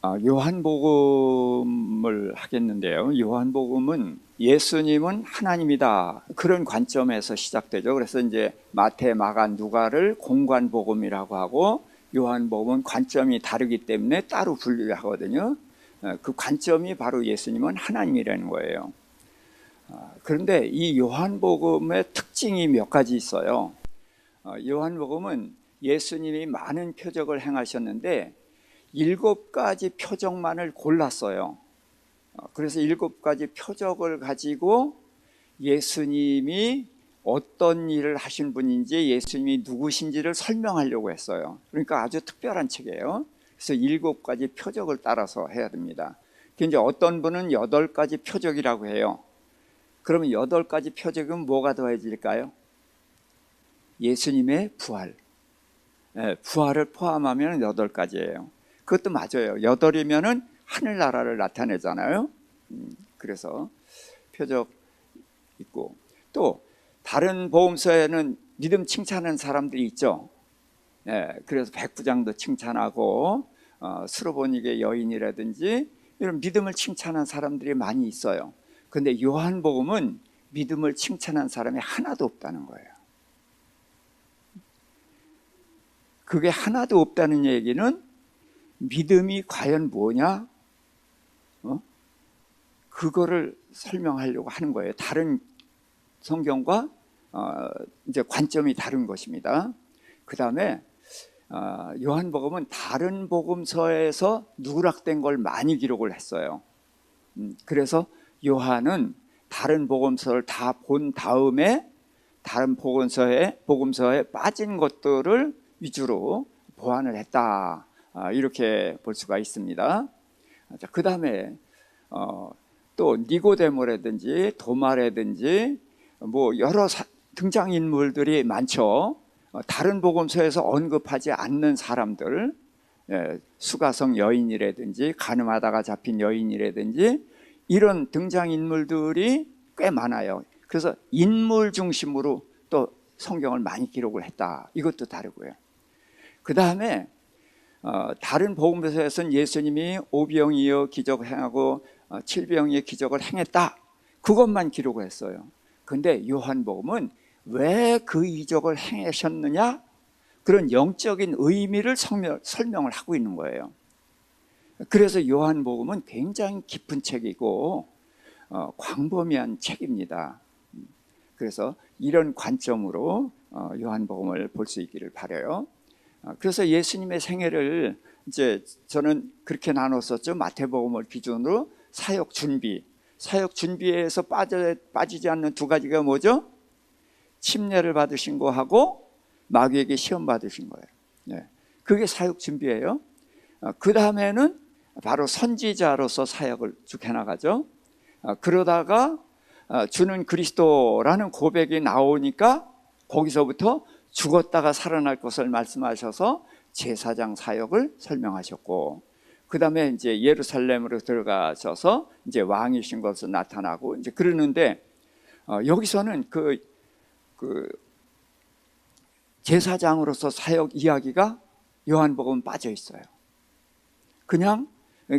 요한복음을 하겠는데요. 요한복음은 예수님은 하나님이다, 그런 관점에서 시작되죠. 그래서 이제 마태, 마가, 누가를 공관복음이라고 하고, 요한복음은 관점이 다르기 때문에 따로 분류하거든요. 그 관점이 바로 예수님은 하나님이라는 거예요. 그런데 이 요한복음의 특징이 몇 가지 있어요. 요한복음은 예수님이 많은 표적을 행하셨는데 7가지 표적만을 골랐어요. 그래서 7가지 표적을 가지고 예수님이 어떤 일을 하신 분인지, 예수님이 누구신지를 설명하려고 했어요. 그러니까 아주 특별한 책이에요. 그래서 7가지 표적을 따라서 해야 됩니다. 이제 어떤 분은 8가지 표적이라고 해요. 그러면 8가지 표적은 뭐가 더해질까요? 예수님의 부활. 부활을 포함하면 8가지예요. 그것도 맞아요. 8이면은 하늘나라를 나타내잖아요. 그래서 표적 있고, 또 다른 복음서에는 믿음 칭찬하는 사람들이 있죠. 그래서 백부장도 칭찬하고 스로보니게 여인이라든지 이런 믿음을 칭찬하는 사람들이 많이 있어요. 그런데 요한복음은 믿음을 칭찬한 사람이 하나도 없다는 거예요. 그게 하나도 없다는 얘기는 믿음이 과연 뭐냐? 그거를 설명하려고 하는 거예요. 다른 성경과 이제 관점이 다른 것입니다. 그 다음에 요한복음은 다른 복음서에서 누락된 걸 많이 기록을 했어요. 그래서 요한은 다른 복음서를 다 본 다음에 다른 복음서에 빠진 것들을 위주로 보완을 했다, 이렇게 볼 수가 있습니다. 그 다음에 또 니고데모라든지 도마라든지 뭐 여러 등장인물들이 많죠. 다른 복음서에서 언급하지 않는 사람들, 수가성 여인이라든지 가늠하다가 잡힌 여인이라든지 이런 등장인물들이 꽤 많아요. 그래서 인물 중심으로 또 성경을 많이 기록을 했다, 이것도 다르고요. 그 다음에 다른 복음서에서는 예수님이 5병이어 기적을 행하고 7병이어 기적을 행했다, 그것만 기록을 했어요. 그런데 요한복음은 왜 그 이적을 행하셨느냐, 그런 영적인 의미를 설명을 하고 있는 거예요. 그래서 요한복음은 굉장히 깊은 책이고 광범위한 책입니다. 그래서 이런 관점으로 요한복음을 볼 수 있기를 바라요. 그래서 예수님의 생애를 이제 저는 그렇게 나눴었죠. 마태복음을 기준으로 사역 준비에서 빠지지 않는 2가지가 뭐죠? 침례를 받으신 거하고 마귀에게 시험 받으신 거예요. 그게 사역 준비예요. 그 다음에는 바로 선지자로서 사역을 쭉 해나가죠. 그러다가 주는 그리스도라는 고백이 나오니까 거기서부터 죽었다가 살아날 것을 말씀하셔서 제사장 사역을 설명하셨고, 그 다음에 이제 예루살렘으로 들어가셔서 이제 왕이신 것으로 나타나고 이제 그러는데, 여기서는 그 제사장으로서 사역 이야기가 요한복음 빠져 있어요. 그냥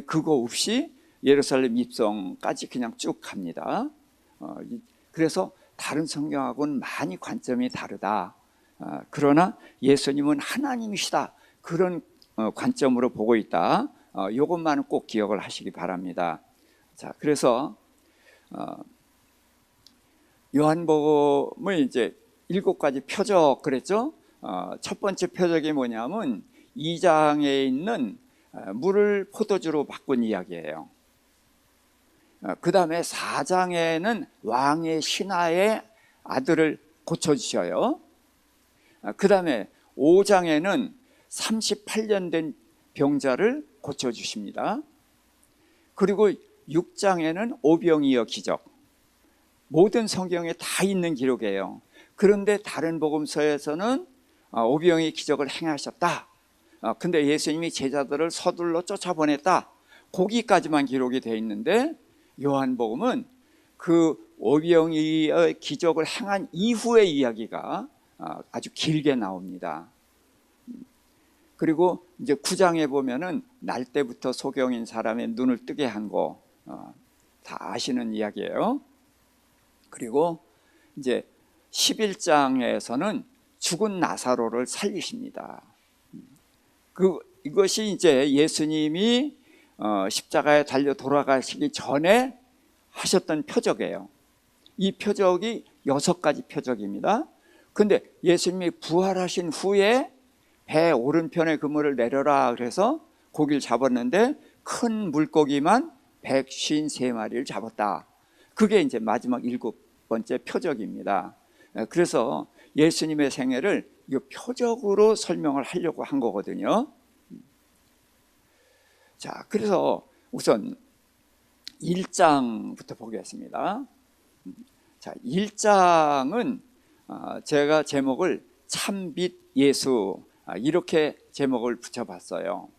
그거 없이 예루살렘 입성까지 그냥 쭉 갑니다. 그래서 다른 성경하고는 많이 관점이 다르다. 그러나 예수님은 하나님이시다, 그런 관점으로 보고 있다. 이것만은 꼭 기억을 하시기 바랍니다. 자, 그래서 요한복음을 이제 7가지 표적 그랬죠. 첫 번째 표적이 뭐냐면 2장에 있는 물을 포도주로 바꾼 이야기예요. 그 다음에 4장에는 왕의 신하의 아들을 고쳐주셔요. 그 다음에 5장에는 38년 된 병자를 고쳐주십니다. 그리고 6장에는 오병이어 기적, 모든 성경에 다 있는 기록이에요. 그런데 다른 복음서에서는 오병이어 기적을 행하셨다, 근데 예수님이 제자들을 서둘러 쫓아보냈다, 거기까지만 기록이 되어 있는데 요한복음은 그 오병이어의 기적을 행한 이후의 이야기가 아주 길게 나옵니다. 그리고 이제 9장에 보면은 날 때부터 소경인 사람의 눈을 뜨게 한 거 다 아시는 이야기예요. 그리고 이제 11장에서는 죽은 나사로를 살리십니다. 이것이 이제 예수님이 십자가에 달려 돌아가시기 전에 하셨던 표적이에요. 이 표적이 6가지 표적입니다. 근데 예수님이 부활하신 후에 배 오른편에 그물을 내려라 그래서 고기를 잡았는데 큰 물고기만 153마리를 잡았다. 그게 이제 마지막 7번째 표적입니다. 그래서 예수님의 생애를 이 표적으로 설명을 하려고 한 거거든요. 자, 그래서 우선 1장부터 보겠습니다. 자, 1장은 제가 제목을 참빛 예수 이렇게 제목을 붙여봤어요.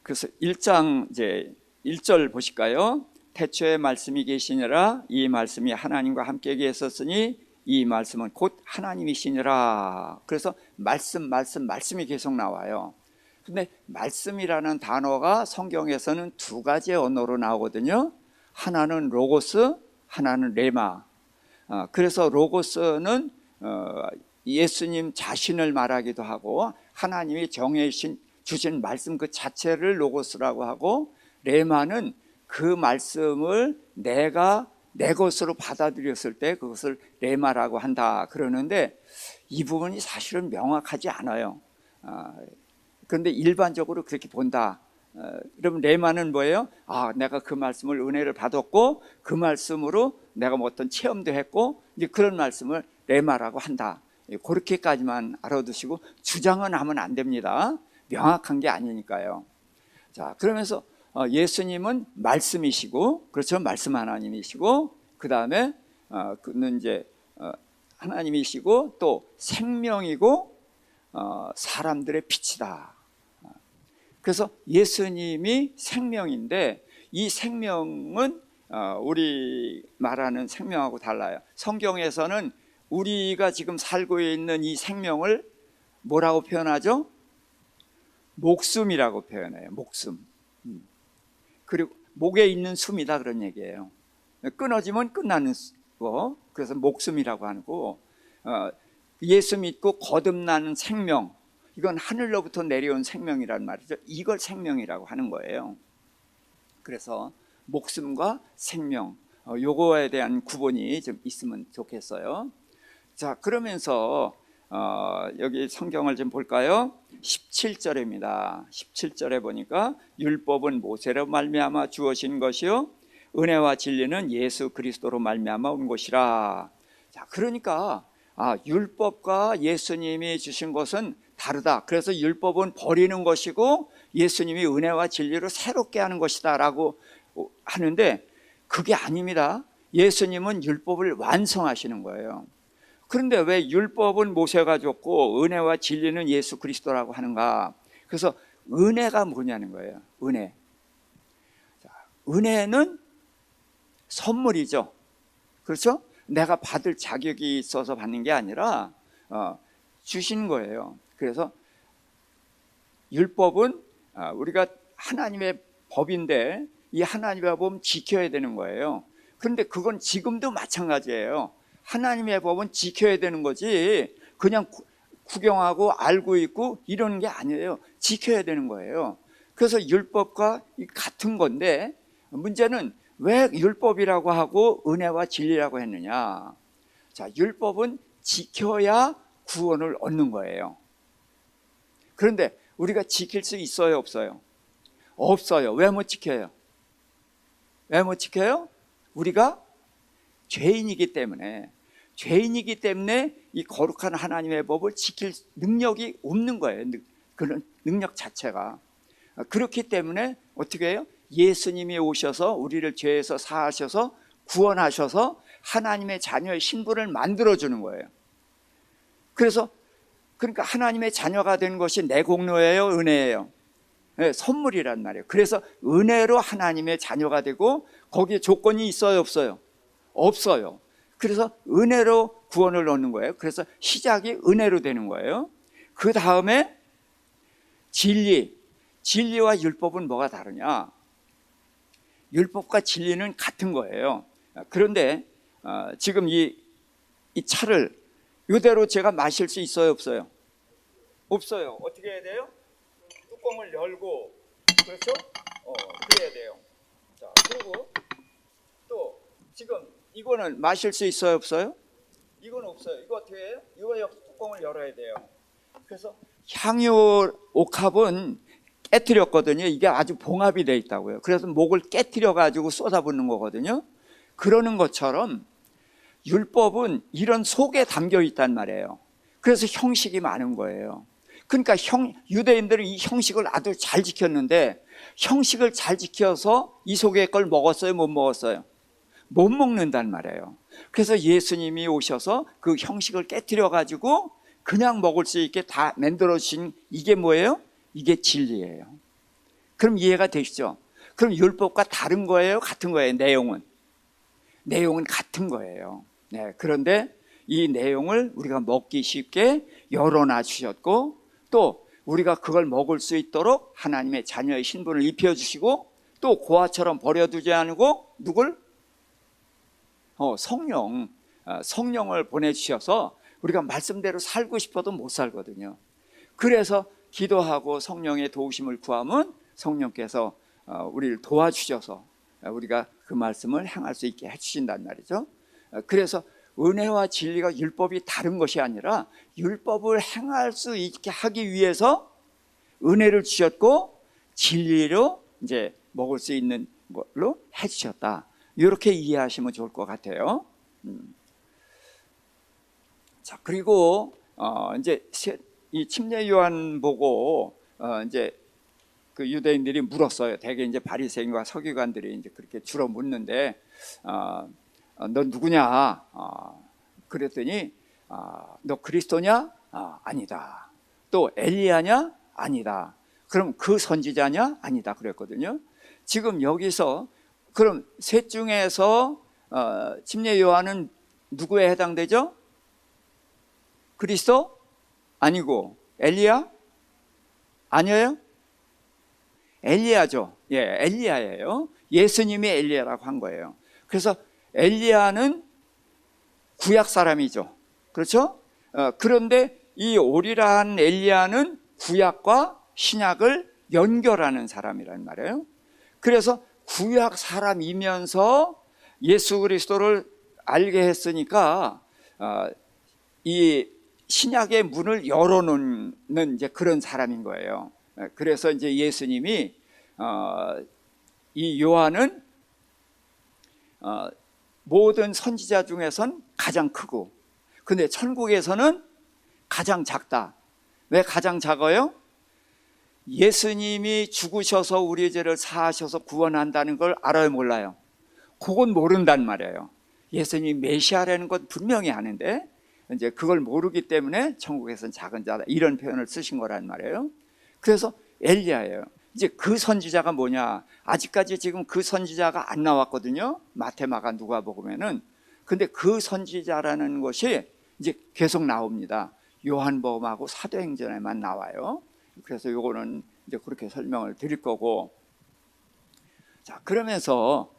그래서 1장 이제 1절 보실까요? 태초에 말씀이 계시니라 이 말씀이 하나님과 함께 계셨으니 이 말씀은 곧 하나님이시니라. 그래서 말씀이 계속 나와요. 근데 말씀이라는 단어가 성경에서는 2가지의 언어로 나오거든요. 하나는 로고스, 하나는 레마. 그래서 로고스는 예수님 자신을 말하기도 하고 하나님이 정해 주신 말씀 그 자체를 로고스라고 하고, 레마는 그 말씀을 내가 내 것으로 받아들였을 때 그것을 레마라고 한다 그러는데 이 부분이 사실은 명확하지 않아요. 그런데 일반적으로 그렇게 본다. 그러면 레마는 뭐예요? 내가 그 말씀을 은혜를 받았고 그 말씀으로 내가 뭐 어떤 체험도 했고 이제 그런 말씀을 레마라고 한다. 그렇게까지만 알아두시고 주장은 하면 안 됩니다. 명확한 게 아니니까요. 자, 그러면서 예수님은 말씀이시고, 그렇죠? 말씀 하나님이시고, 그 다음에 그는 이제 하나님이시고 또 생명이고 사람들의 빛이다. 그래서 예수님이 생명인데 이 생명은 우리 말하는 생명하고 달라요. 성경에서는 우리가 지금 살고 있는 이 생명을 뭐라고 표현하죠? 목숨이라고 표현해요. 목숨. 그리고 목에 있는 숨이다 그런 얘기예요. 끊어지면 끝나는 거. 그래서 목숨이라고 하고, 예수 믿고 거듭나는 생명, 이건 하늘로부터 내려온 생명이란 말이죠. 이걸 생명이라고 하는 거예요. 그래서 목숨과 생명, 요거에 대한 구분이 좀 있으면 좋겠어요. 자, 그러면서 여기 성경을 좀 볼까요? 17절입니다. 17절에 보니까 율법은 모세로 말미암아 주어진 것이요 은혜와 진리는 예수 그리스도로 말미암아 온 것이라. 자, 그러니까 율법과 예수님이 주신 것은 다르다. 그래서 율법은 버리는 것이고 예수님이 은혜와 진리로 새롭게 하는 것이다 라고 하는데 그게 아닙니다. 예수님은 율법을 완성하시는 거예요. 그런데 왜 율법은 모세가 줬고 은혜와 진리는 예수 그리스도라고 하는가? 그래서 은혜가 뭐냐는 거예요. 은혜. 자, 은혜는 선물이죠. 그렇죠? 내가 받을 자격이 있어서 받는 게 아니라 주신 거예요. 그래서 율법은 우리가 하나님의 법인데 이 하나님의 법은 지켜야 되는 거예요. 그런데 그건 지금도 마찬가지예요. 하나님의 법은 지켜야 되는 거지 그냥 구경하고 알고 있고 이러는 게 아니에요. 지켜야 되는 거예요. 그래서 율법과 같은 건데 문제는 왜 율법이라고 하고 은혜와 진리라고 했느냐. 자, 율법은 지켜야 구원을 얻는 거예요. 그런데 우리가 지킬 수 있어요, 없어요? 없어요. 왜 못 지켜요? 왜 못 지켜요? 우리가 죄인이기 때문에 이 거룩한 하나님의 법을 지킬 능력이 없는 거예요. 그런 능력 자체가. 그렇기 때문에 어떻게 해요? 예수님이 오셔서 우리를 죄에서 사하셔서 구원하셔서 하나님의 자녀의 신분을 만들어주는 거예요. 그러니까 하나님의 자녀가 된 것이 내 공로예요, 은혜예요? 네, 선물이란 말이에요. 그래서 은혜로 하나님의 자녀가 되고 거기에 조건이 있어요, 없어요? 없어요. 그래서 은혜로 구원을 얻는 거예요. 그래서 시작이 은혜로 되는 거예요. 그 다음에 진리와 율법은 뭐가 다르냐? 율법과 진리는 같은 거예요. 그런데 지금 이 차를 이대로 제가 마실 수 있어요, 없어요? 없어요. 어떻게 해야 돼요? 뚜껑을 열고, 그렇죠? 그래야 돼요. 자, 그리고 또 지금 이거는 마실 수 있어요, 없어요? 이건 없어요. 이거 어떻게 해요? 이거 여기 뚜껑을 열어야 돼요. 그래서 향유 옥합은 깨트렸거든요. 이게 아주 봉합이 돼 있다고요. 그래서 목을 깨트려 가지고 쏟아붓는 거거든요. 그러는 것처럼 율법은 이런 속에 담겨 있단 말이에요. 그래서 형식이 많은 거예요. 그러니까 유대인들은 이 형식을 아주 잘 지켰는데, 형식을 잘 지켜서 이 속에 걸 먹었어요, 못 먹었어요? 못 먹는단 말이에요. 그래서 예수님이 오셔서 그 형식을 깨트려 가지고 그냥 먹을 수 있게 다 만들어 주신, 이게 뭐예요? 이게 진리예요. 그럼 이해가 되시죠? 그럼 율법과 다른 거예요, 같은 거예요? 내용은 같은 거예요. 네, 그런데 이 내용을 우리가 먹기 쉽게 열어놔 주셨고, 또 우리가 그걸 먹을 수 있도록 하나님의 자녀의 신분을 입혀주시고, 또 고아처럼 버려두지 않고 누굴? 성령을 보내주셔서 우리가 말씀대로 살고 싶어도 못 살거든요. 그래서 기도하고 성령의 도우심을 구하면 성령께서 우리를 도와주셔서 우리가 그 말씀을 행할 수 있게 해주신단 말이죠. 그래서 은혜와 진리가 율법이 다른 것이 아니라 율법을 행할 수 있게 하기 위해서 은혜를 주셨고, 진리로 이제 먹을 수 있는 걸로 해주셨다. 이렇게 이해하시면 좋을 것 같아요. 자, 그리고 이제 이 침례 요한 보고 이제 그 유대인들이 물었어요. 대개 이제 바리새인과 서기관들이 이제 그렇게 주로 묻는데, 너 누구냐? 그랬더니 너 그리스도냐? 아니다. 또 엘리야냐? 아니다. 그럼 그 선지자냐? 아니다. 그랬거든요. 지금 여기서 그럼 셋 중에서 침례 요한은 누구에 해당되죠? 그리스도? 아니고 엘리야? 아니에요? 엘리야죠. 예, 엘리야예요. 예수님이 엘리야라고 한 거예요. 그래서 엘리야는 구약 사람이죠. 그렇죠? 그런데 이 오리라한 엘리야는 구약과 신약을 연결하는 사람이란 말이에요. 그래서 구약 사람이면서 예수 그리스도를 알게 했으니까 이 신약의 문을 열어놓는 이제 그런 사람인 거예요. 그래서 이제 예수님이 이 요한은 모든 선지자 중에선 가장 크고, 근데 천국에서는 가장 작다. 왜 가장 작아요? 예수님이 죽으셔서 우리의 죄를 사하셔서 구원한다는 걸 알아요, 몰라요? 그건 모른단 말이에요. 예수님이 메시아라는 건 분명히 아는데 이제 그걸 모르기 때문에 천국에서는 작은 자다, 이런 표현을 쓰신 거란 말이에요. 그래서 엘리야예요. 이제 그 선지자가 뭐냐? 아직까지 지금 그 선지자가 안 나왔거든요. 마태, 마가, 누가복음에는. 근데 그 선지자라는 것이 이제 계속 나옵니다. 요한복음하고 사도행전에만 나와요. 그래서 요거는 이제 그렇게 설명을 드릴 거고. 자, 그러면서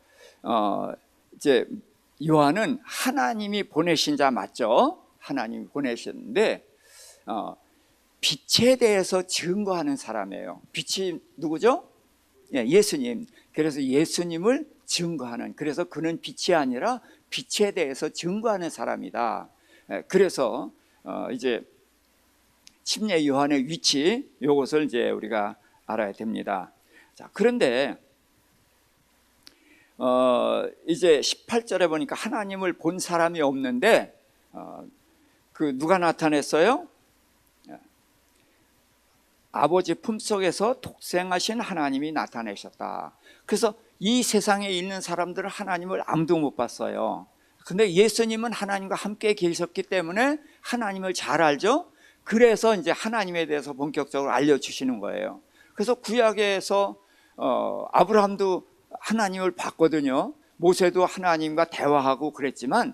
이제 요한은 하나님이 보내신 자 맞죠? 하나님이 보내셨는데 빛에 대해서 증거하는 사람이에요. 빛이 누구죠? 예, 예수님. 그래서 예수님을 증거하는, 그래서 그는 빛이 아니라 빛에 대해서 증거하는 사람이다. 그래서 이제 침례 요한의 위치, 이것을 이제 우리가 알아야 됩니다. 자, 그런데 이제 18절에 보니까 하나님을 본 사람이 없는데 그 누가 나타냈어요? 아버지 품속에서 독생하신 하나님이 나타내셨다. 그래서 이 세상에 있는 사람들은 하나님을 아무도 못 봤어요. 근데 예수님은 하나님과 함께 계셨기 때문에 하나님을 잘 알죠. 그래서 이제 하나님에 대해서 본격적으로 알려주시는 거예요. 그래서 구약에서 아브라함도 하나님을 봤거든요. 모세도 하나님과 대화하고 그랬지만,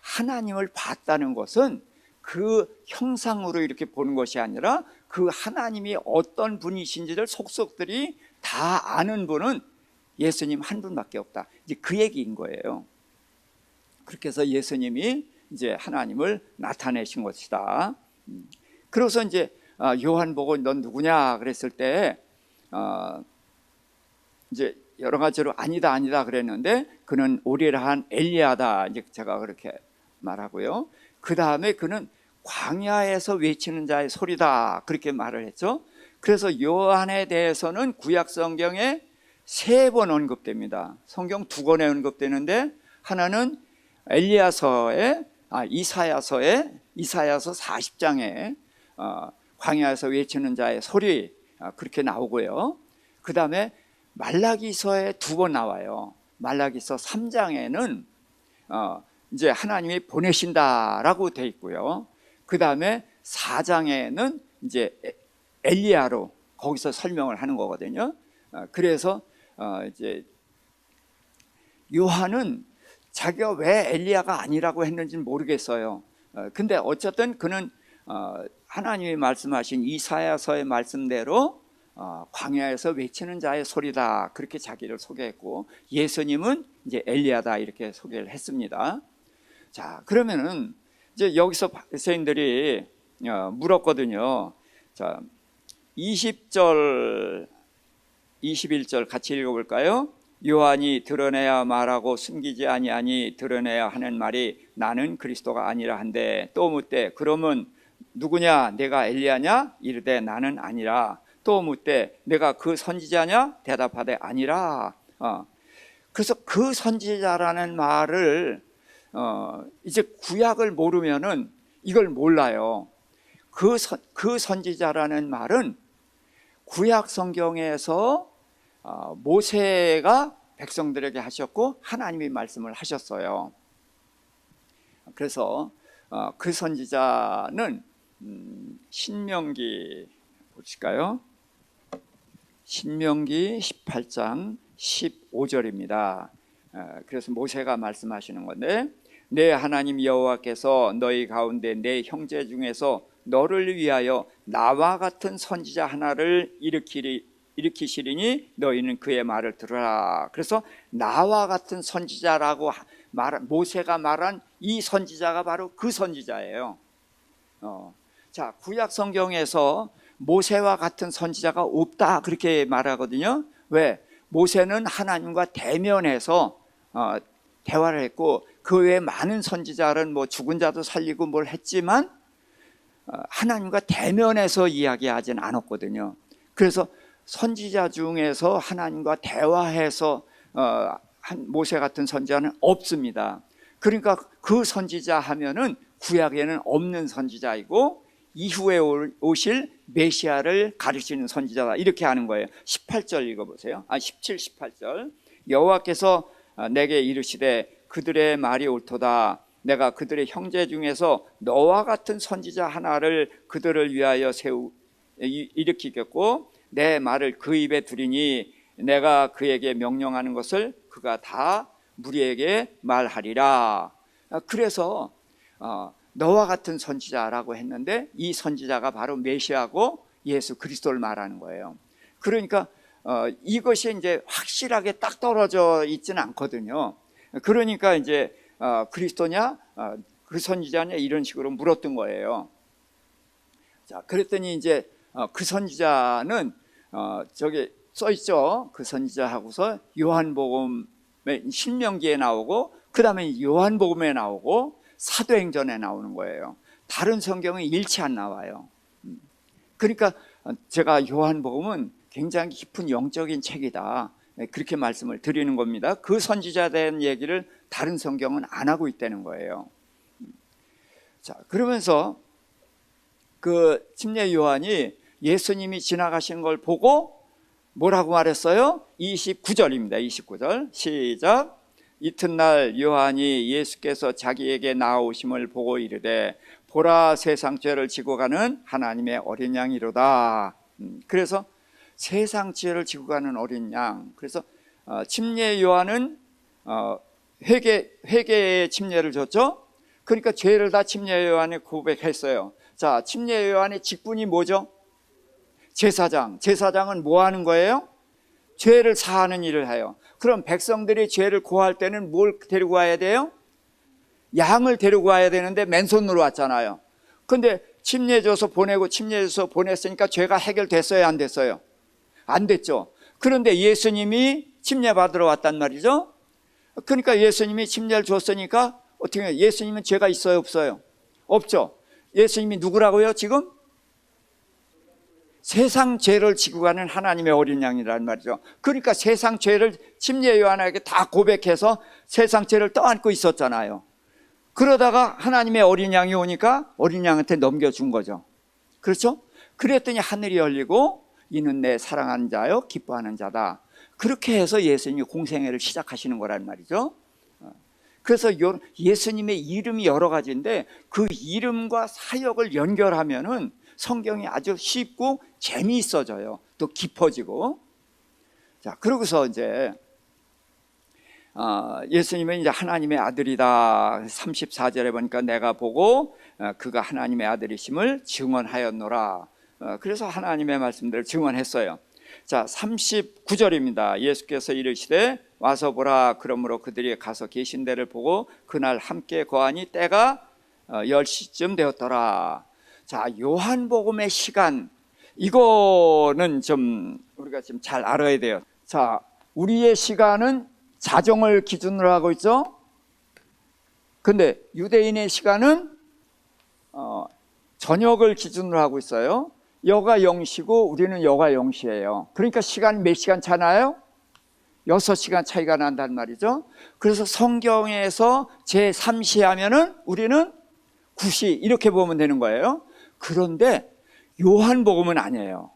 하나님을 봤다는 것은 그 형상으로 이렇게 보는 것이 아니라 그 하나님이 어떤 분이신지를 속속들이 다 아는 분은 예수님 한 분밖에 없다. 이제 그 얘기인 거예요. 그렇게 해서 예수님이 이제 하나님을 나타내신 것이다. 그래서 이제 요한복음 넌 누구냐 그랬을 때 이제 여러 가지로 아니다 그랬는데 그는 오리라 한 엘리야다. 이제 제가 그렇게 말하고요. 그 다음에 그는 광야에서 외치는 자의 소리다 그렇게 말을 했죠. 그래서 요한에 대해서는 구약 성경에 3번 언급됩니다. 성경 2권에 언급되는데 하나는 엘리야서에 이사야서 40장에 광야에서 외치는 자의 소리 그렇게 나오고요. 그 다음에 말라기서에 2번 나와요. 말라기서 3장에는 이제 하나님이 보내신다라고 돼 있고요. 그 다음에 4장에는 이제 엘리야로 거기서 설명을 하는 거거든요. 그래서 이제 요한은 자기가 왜 엘리야가 아니라고 했는지는 모르겠어요. 근데 어쨌든 그는 하나님이 말씀하신 이사야서의 말씀대로 광야에서 외치는 자의 소리다 그렇게 자기를 소개했고 예수님은 이제 엘리야다 이렇게 소개를 했습니다. 자, 그러면은 이제 여기서 바리새인들이 물었거든요. 자, 20절 21절 같이 읽어볼까요? 요한이 드러내야 말하고 숨기지 아니하니 드러내야 하는 말이 나는 그리스도가 아니라 한데 또 묻되 그러면 누구냐? 내가 엘리야냐? 이르되 나는 아니라. 또 묻되 내가 그 선지자냐? 대답하되 아니라. 그래서 그 선지자라는 말을 이제 구약을 모르면은 이걸 몰라요. 그 선지자라는 말은 구약 성경에서 모세가 백성들에게 하셨고 하나님이 말씀을 하셨어요. 그래서 그 선지자는 신명기 보실까요? 신명기 18장 15절입니다. 그래서 모세가 말씀하시는 건데 내 하나님 여호와께서 너희 가운데 내 형제 중에서 너를 위하여 나와 같은 선지자 하나를 일으키시리니 너희는 그의 말을 들으라. 그래서 나와 같은 선지자라고 모세가 말한 이 선지자가 바로 그 선지자예요. 자, 구약 성경에서 모세와 같은 선지자가 없다 그렇게 말하거든요. 왜? 모세는 하나님과 대면해서 대화를 했고 그 외에 많은 선지자는 뭐 죽은 자도 살리고 뭘 했지만 하나님과 대면해서 이야기하진 않았거든요. 그래서 선지자 중에서 하나님과 대화해서 한 모세 같은 선지자는 없습니다. 그러니까 그 선지자 하면은 구약에는 없는 선지자이고 이후에 오실 메시아를 가르치는 선지자다 이렇게 하는 거예요. 18절 읽어보세요. 17, 18절 여호와께서 내게 이르시되 그들의 말이 옳도다. 내가 그들의 형제 중에서 너와 같은 선지자 하나를 그들을 위하여 일으키겠고 내 말을 그 입에 두리니 내가 그에게 명령하는 것을 그가 다 무리에게 말하리라. 그래서 너와 같은 선지자라고 했는데 이 선지자가 바로 메시아고 예수 그리스도를 말하는 거예요. 그러니까 이것이 이제 확실하게 딱 떨어져 있지는 않거든요. 그러니까 이제 그리스도냐 그 선지자냐 이런 식으로 물었던 거예요. 자, 그랬더니 이제 그 선지자는 저기 써 있죠. 그 선지자 하고서 요한복음에 신명기에 나오고 그 다음에 요한복음에 나오고 사도행전에 나오는 거예요. 다른 성경은 일치 안 나와요. 그러니까 제가 요한복음은 굉장히 깊은 영적인 책이다 그렇게 말씀을 드리는 겁니다. 그 선지자에 대한 얘기를 다른 성경은 안 하고 있다는 거예요. 자, 그러면서 그 침례 요한이 예수님이 지나가신 걸 보고 뭐라고 말했어요? 29절입니다. 29절 시작. 이튿날 요한이 예수께서 자기에게 나오심을 보고 이르되 보라 세상 죄를 지고 가는 하나님의 어린 양이로다. 그래서 세상 죄를 지고 가는 어린 양. 그래서 침례 요한은 회개의 침례를 줬죠. 그러니까 죄를 다 침례 요한에 고백했어요. 자, 침례 요한의 직분이 뭐죠? 제사장. 제사장은 뭐 하는 거예요? 죄를 사하는 일을 해요. 그럼 백성들이 죄를 고할 때는 뭘 데리고 와야 돼요? 양을 데리고 와야 되는데 맨손으로 왔잖아요. 근데 침례줘서 보내고 침례줘서 보냈으니까 죄가 해결됐어요, 안 됐어요? 안 됐죠. 그런데 예수님이 침례 받으러 왔단 말이죠. 그러니까 예수님이 침례를 줬으니까 어떻게 해요? 예수님은 죄가 있어요, 없어요? 없죠. 예수님이 누구라고요, 지금? 세상 죄를 지고 가는 하나님의 어린 양이란 말이죠. 그러니까 세상 죄를 침례 요한에게 다 고백해서 세상 죄를 떠안고 있었잖아요. 그러다가 하나님의 어린 양이 오니까 어린 양한테 넘겨준 거죠. 그렇죠? 그랬더니 하늘이 열리고 이는 내 사랑하는 자요 기뻐하는 자다. 그렇게 해서 예수님이 공생애를 시작하시는 거란 말이죠. 그래서 예수님의 이름이 여러 가지인데 그 이름과 사역을 연결하면은 성경이 아주 쉽고 재미있어져요. 또 깊어지고. 자, 그러고서 이제 예수님은 이제 하나님의 아들이다. 34절에 보니까 내가 보고 그가 하나님의 아들이심을 증언하였노라. 그래서 하나님의 말씀들을 증언했어요. 자, 39절입니다. 예수께서 이르시되 와서 보라. 그러므로 그들이 가서 계신 데를 보고 그날 함께 거하니 때가 10시쯤 되었더라. 자, 요한복음의 시간, 이거는 좀 우리가 좀 잘 알아야 돼요. 자, 우리의 시간은 자정을 기준으로 하고 있죠. 근데 유대인의 시간은 저녁을 기준으로 하고 있어요. 여가 0시고 우리는 여가 0시예요. 그러니까 시간이 몇 시간 차나요? 6시간 차이가 난단 말이죠. 그래서 성경에서 제3시 하면은 우리는 9시 이렇게 보면 되는 거예요. 그런데 요한복음은 아니에요.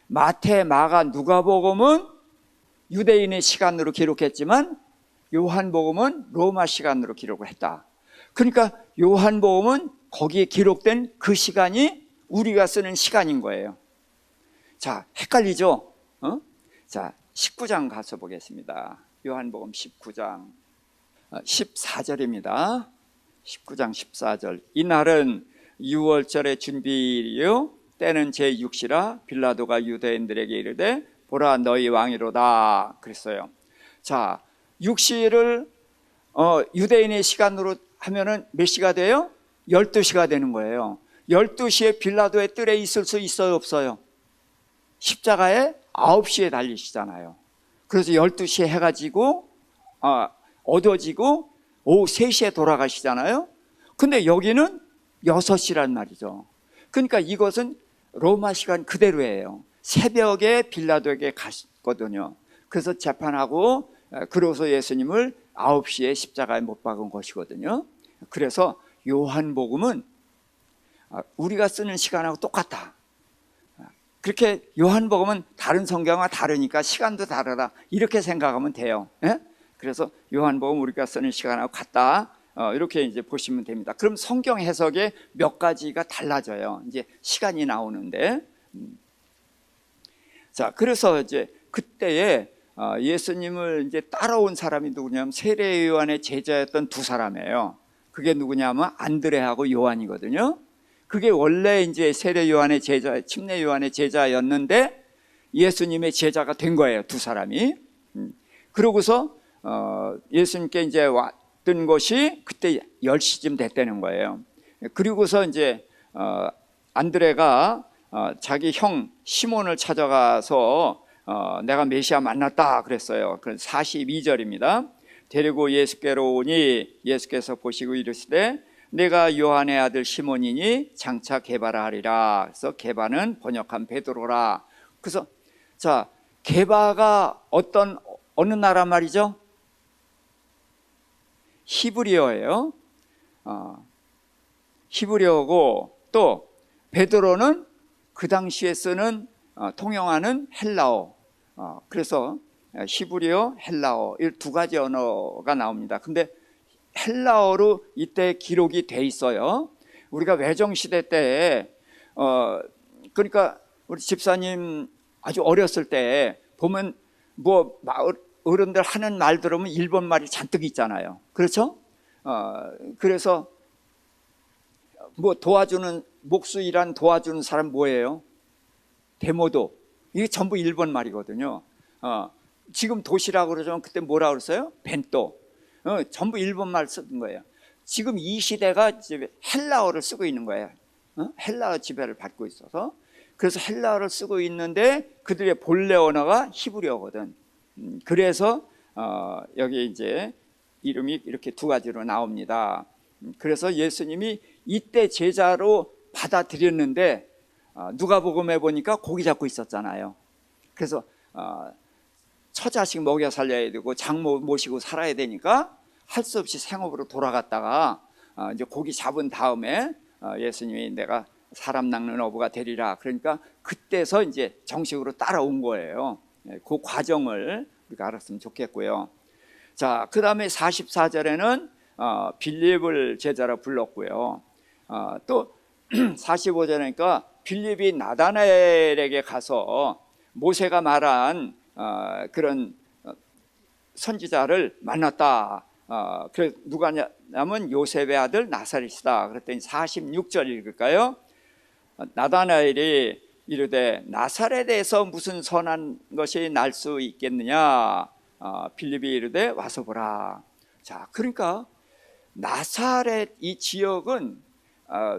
마태, 마가, 누가복음은 유대인의 시간으로 기록했지만 요한복음은 로마 시간으로 기록을 했다. 그러니까 요한복음은 거기에 기록된 그 시간이 우리가 쓰는 시간인 거예요. 자, 헷갈리죠? 자, 19장 가서 보겠습니다. 요한복음 19장 14절입니다. 19장 14절. 이날은 6월절의 준비일이요 때는 제6시라 빌라도가 유대인들에게 이르되 보라 너희 왕이로다 그랬어요. 자, 6시를 유대인의 시간으로 하면은 몇 시가 돼요? 12시가 되는 거예요. 12시에 빌라도의 뜰에 있을 수 있어요, 없어요? 십자가에 9시에 달리시잖아요. 그래서 12시에 해가 지고 어두워지고 오후 3시에 돌아가시잖아요. 근데 여기는 6시란 말이죠. 그러니까 이것은 로마 시간 그대로예요. 새벽에 빌라도에게 갔거든요. 그래서 재판하고 그러고서 예수님을 9시에 십자가에 못 박은 것이거든요. 그래서 요한복음은 우리가 쓰는 시간하고 똑같다. 그렇게 요한복음은 다른 성경과 다르니까 시간도 다르다 이렇게 생각하면 돼요. 예? 그래서 요한복음 우리가 쓰는 시간하고 같다. 이렇게 이제 보시면 됩니다. 그럼 성경 해석에 몇 가지가 달라져요. 이제 시간이 나오는데. 자, 그래서 이제 그때에 예수님을 이제 따라온 사람이 누구냐면 세례 요한의 제자였던 두 사람이에요. 그게 누구냐면 안드레하고 요한이거든요. 그게 원래 이제 세례 요한의 제자, 침례 요한의 제자였는데 예수님의 제자가 된 거예요, 두 사람이. 그러고서 예수님께 이제 왔던 것이 그때 10시쯤 됐다는 거예요. 그리고서 이제 안드레가 자기 형 시몬을 찾아가서 내가 메시아 만났다 그랬어요. 그래서 42절입니다. 데리고 예수께로 오니 예수께서 보시고 이르시되 내가 요한의 아들 시몬이니 장차 게바라 하리라. 그래서 게바는 번역한 베드로라. 그래서 자, 게바가 어느 나라 말이죠? 히브리어예요. 히브리어고 또 베드로는 그 당시에 쓰는 통용하는 헬라어. 그래서 히브리어, 헬라어 이 두 가지 언어가 나옵니다. 근데 헬라어로 이때 기록이 돼 있어요. 우리가 외정시대 때에 그러니까 우리 집사님 아주 어렸을 때 보면 뭐 어른들 하는 말 들으면 일본 말이 잔뜩 있잖아요. 그렇죠? 그래서 뭐 도와주는, 목수일한 도와주는 사람 뭐예요? 데모도. 이게 전부 일본 말이거든요. 지금 도시라고 그러지만 그때 뭐라 그랬어요? 벤또. 전부 일본 말 쓰는 거예요. 지금 이 시대가 이제 헬라어를 쓰고 있는 거예요. 헬라어 지배를 받고 있어서. 그래서 헬라어를 쓰고 있는데 그들의 본래 언어가 히브리어거든. 그래서 여기 이제 이름이 이렇게 두 가지로 나옵니다. 그래서 예수님이 이때 제자로 받아들였는데 누가복음에 보니까 고기 잡고 있었잖아요. 그래서 처자식 먹여 살려야 되고 장모 모시고 살아야 되니까 할 수 없이 생업으로 돌아갔다가 이제 고기 잡은 다음에 예수님이 내가 사람 낚는 어부가 되리라. 그러니까 그때서 이제 정식으로 따라온 거예요. 그 과정을 우리가 알았으면 좋겠고요. 자, 그 다음에 44절에는 빌립을 제자로 불렀고요. 또 45절이니까 빌립이 나다나엘에게 가서 모세가 말한 그런 선지자를 만났다. 그래서 누가냐면 요셉의 아들 나사렛이다. 그랬더니 46절 읽을까요? 나다나엘이 이르되 나사렛에서 무슨 선한 것이 날 수 있겠느냐? 빌립이 이르되 와서 보라. 자, 그러니까 나사렛 이 지역은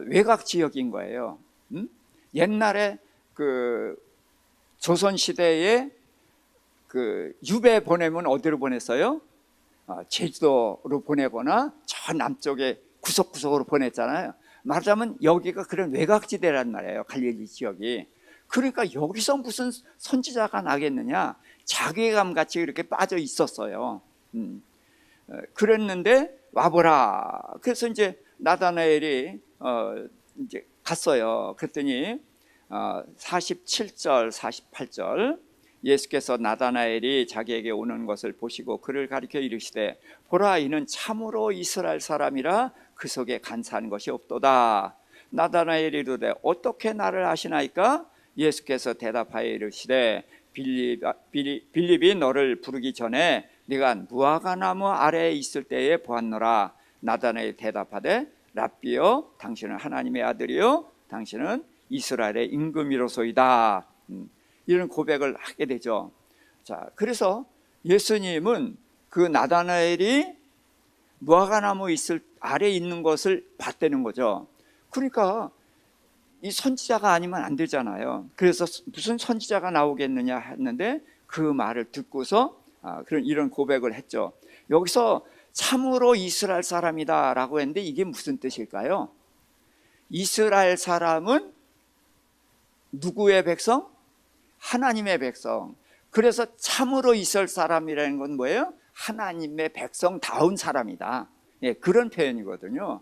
외곽 지역인 거예요. 옛날에 그 조선 시대에 그 유배 보내면 어디로 보냈어요? 제주도로 보내거나 저 남쪽에 구석구석으로 보냈잖아요. 말하자면 여기가 그런 외곽지대란 말이에요. 갈릴리 지역이. 그러니까 여기서 무슨 선지자가 나겠느냐? 자괴감 같이 이렇게 빠져 있었어요. 그랬는데 와보라. 그래서 이제 나다나엘이 이제 갔어요. 그랬더니 47절, 48절 예수께서 나다나엘이 자기에게 오는 것을 보시고 그를 가리켜 이르시되 보라, 이는 참으로 이스라엘 사람이라 그 속에 간사한 것이 없도다. 나다나엘이 이르되 어떻게 나를 아시나이까? 예수께서 대답하여 이르시되 빌립이 너를 부르기 전에 네가 무화과나무 아래에 있을 때에 보았노라. 나다나엘이 대답하되 랍비여, 당신은 하나님의 아들이요 당신은 이스라엘의 임금이로소이다. 이런 고백을 하게 되죠. 자, 그래서 예수님은 그 나다나엘이 무화과나무 있을 아래에 있는 것을 봤다는 거죠. 그러니까 이 선지자가 아니면 안 되잖아요. 그래서 무슨 선지자가 나오겠느냐 했는데 그 말을 듣고서 이런 고백을 했죠. 여기서 참으로 이스라엘 사람이다 라고 했는데 이게 무슨 뜻일까요? 이스라엘 사람은 누구의 백성? 하나님의 백성. 그래서 참으로 이스라엘 사람이라는 건 뭐예요? 하나님의 백성다운 사람이다. 예, 그런 표현이거든요.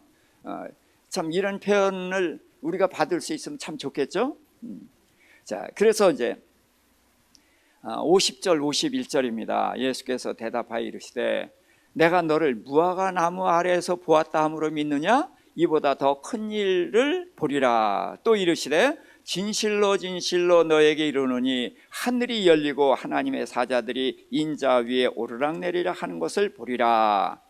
참 이런 표현을 우리가 받을 수 있으면 참 좋겠죠? 자, 그래서 이제 50절 51절입니다. 예수께서 대답하여 이르시되 내가 너를 무화과나무 아래에서 보았다 함으로 믿느냐? 이보다 더 큰 일을 보리라. 또 이르시되 진실로 진실로 너에게 이르노니 하늘이 열리고 하나님의 사자들이 인자 위에 오르락내리락 하는 것을 보리라.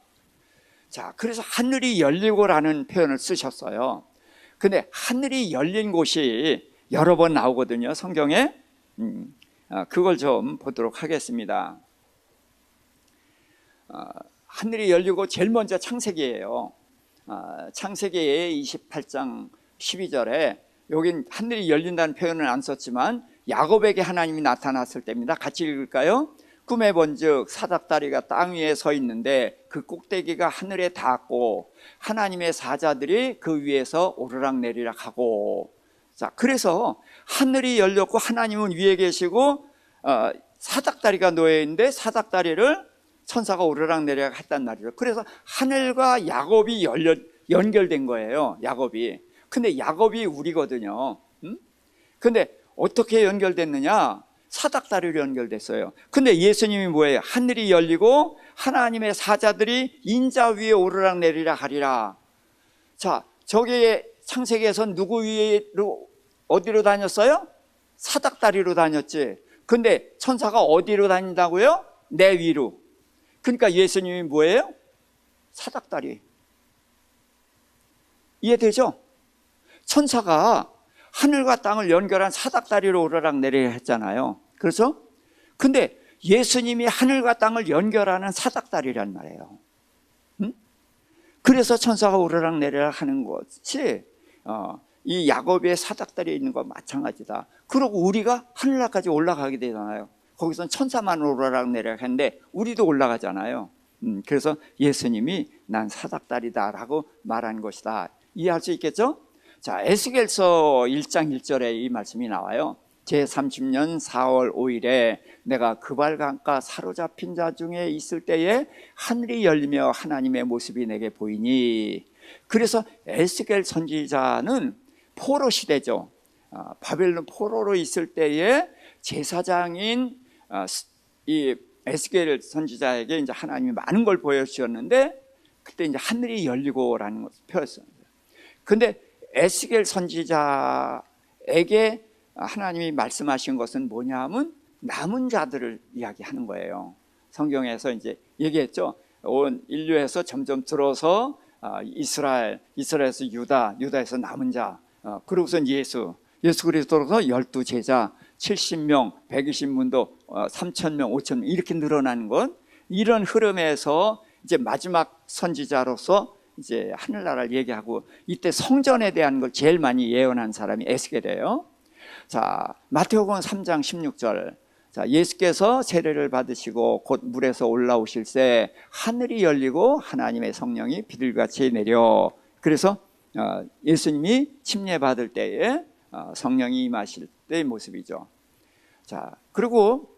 자, 그래서 하늘이 열리고라는 표현을 쓰셨어요. 근데 하늘이 열린 곳이 여러 번 나오거든요, 성경에. 그걸 좀 보도록 하겠습니다. 하늘이 열리고 제일 먼저 창세기예요. 창세기 28장 12절에 여긴 하늘이 열린다는 표현은 안 썼지만 야곱에게 하나님이 나타났을 때입니다. 같이 읽을까요? 꿈에 본즉 사닥다리가 땅 위에 서 있는데 그 꼭대기가 하늘에 닿았고 하나님의 사자들이 그 위에서 오르락내리락 하고. 자, 그래서 하늘이 열렸고 하나님은 위에 계시고 사닥다리가 놓여 있는데 사닥다리를 천사가 오르락내리락 했단 말이죠. 그래서 하늘과 야곱이 연결된 거예요. 야곱이. 근데 야곱이 우리거든요. 근데 어떻게 연결됐느냐? 사닥다리로 연결됐어요. 근데 예수님이 뭐예요? 하늘이 열리고 하나님의 사자들이 인자 위에 오르락내리락 하리라. 자, 저기 창세기에서 누구 위로 어디로 다녔어요? 사닥다리로 다녔지. 근데 천사가 어디로 다닌다고요? 내 위로. 그러니까 예수님이 뭐예요? 사닥다리. 이해되죠? 천사가 하늘과 땅을 연결한 사닥다리로 오르락내리락 했잖아요. 그렇죠? 근데 예수님이 하늘과 땅을 연결하는 사닥다리란 말이에요. 그래서 천사가 오르락내리락 하는 것이 이 야곱의 사닥다리에 있는 것과 마찬가지다. 그리고 우리가 하늘나라까지 올라가게 되잖아요. 거기선 천사만 오르락내리락 했는데 우리도 올라가잖아요. 그래서 예수님이 난 사닥다리다라고 말한 것이다. 이해할 수 있겠죠? 자, 에스겔서 1장 1절에 이 말씀이 나와요. 제30년 4월 5일에 내가 그발강가 사로잡힌 자 중에 있을 때에 하늘이 열리며 하나님의 모습이 내게 보이니. 그래서 에스겔 선지자는 포로 시대죠. 바벨론 포로로 있을 때에 제사장인 이 에스겔 선지자에게 이제 하나님이 많은 걸 보여주셨는데 그때 이제 하늘이 열리고라는 것을 표현했어요. 근데 에스겔 선지자에게 하나님이 말씀하신 것은 뭐냐 하면 남은 자들을 이야기하는 거예요. 성경에서 이제 얘기했죠. 온 인류에서 점점 들어서 이스라엘에서 유다, 유다에서 남은 자, 그러고선 예수 그리스도로서 12제자, 70명, 120문도, 3,000명, 5,000명 이렇게 늘어나는 건 이런 흐름에서 이제 마지막 선지자로서 이제 하늘나라를 얘기하고 이때 성전에 대한 걸 제일 많이 예언한 사람이 에스겔이에요. 자, 마태복음 3장 16절. 자, 예수께서 세례를 받으시고 곧 물에서 올라오실 때 하늘이 열리고 하나님의 성령이 비둘기같이 내려. 그래서 예수님이 침례 받을 때에 성령이 임하실 때의 모습이죠. 자, 그리고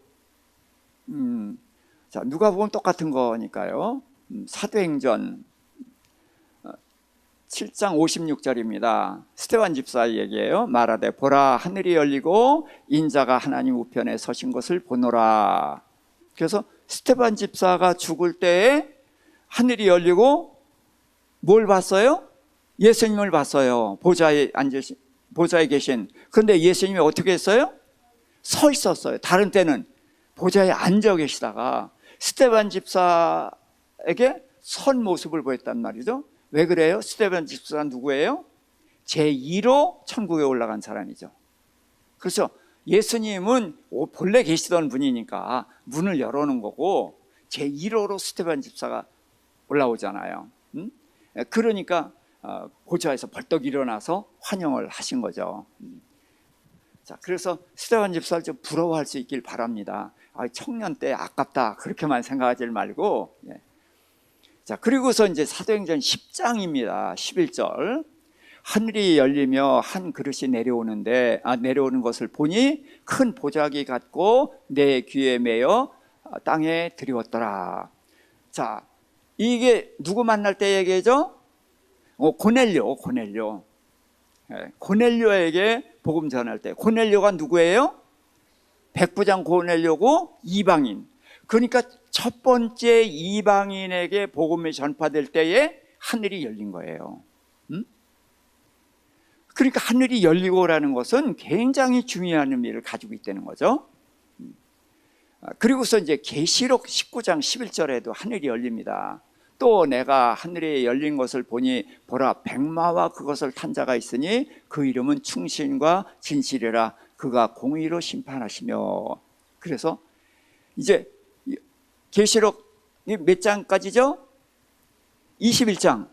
자, 누가복음 똑같은 거니까요. 사도행전 7장 56절입니다. 스데반 집사 얘기예요. 말하되 보라 하늘이 열리고 인자가 하나님 우편에 서신 것을 보노라. 그래서 스데반 집사가 죽을 때에 하늘이 열리고 뭘 봤어요? 예수님을 봤어요. 보좌에 계신. 그런데 예수님이 어떻게 했어요? 서 있었어요. 다른 때는 보좌에 앉아 계시다가 스데반 집사에게 선 모습을 보였단 말이죠. 왜 그래요? 스데반 집사가 누구예요? 제2로 천국에 올라간 사람이죠. 그렇죠? 예수님은 본래 계시던 분이니까 문을 열어놓은 거고 제1호로 스데반 집사가 올라오잖아요. 그러니까 보좌에서 벌떡 일어나서 환영을 하신 거죠. 자, 그래서 스데반 집사를 좀 부러워할 수 있길 바랍니다. 청년 때 아깝다 그렇게만 생각하지 말고. 자, 그리고서 이제 사도행전 10장입니다. 11절. 하늘이 열리며 한 그릇이 내려오는 것을 보니 큰 보자기 같고 내 귀에 매여 땅에 들이웠더라. 자, 이게 누구 만날 때 얘기죠? 고넬료에게 복음 전할 때. 고넬료가 누구예요? 백부장 고넬료고 이방인. 그러니까 첫 번째 이방인에게 복음이 전파될 때에 하늘이 열린 거예요. 그러니까 하늘이 열리고라는 것은 굉장히 중요한 의미를 가지고 있다는 거죠. 그리고서 이제 계시록 19장 11절에도 하늘이 열립니다. 또 내가 하늘에 열린 것을 보니 보라 백마와 그것을 탄 자가 있으니 그 이름은 충신과 진실이라. 그가 공의로 심판하시며. 그래서 이제 계시록 몇 장까지죠? 21장.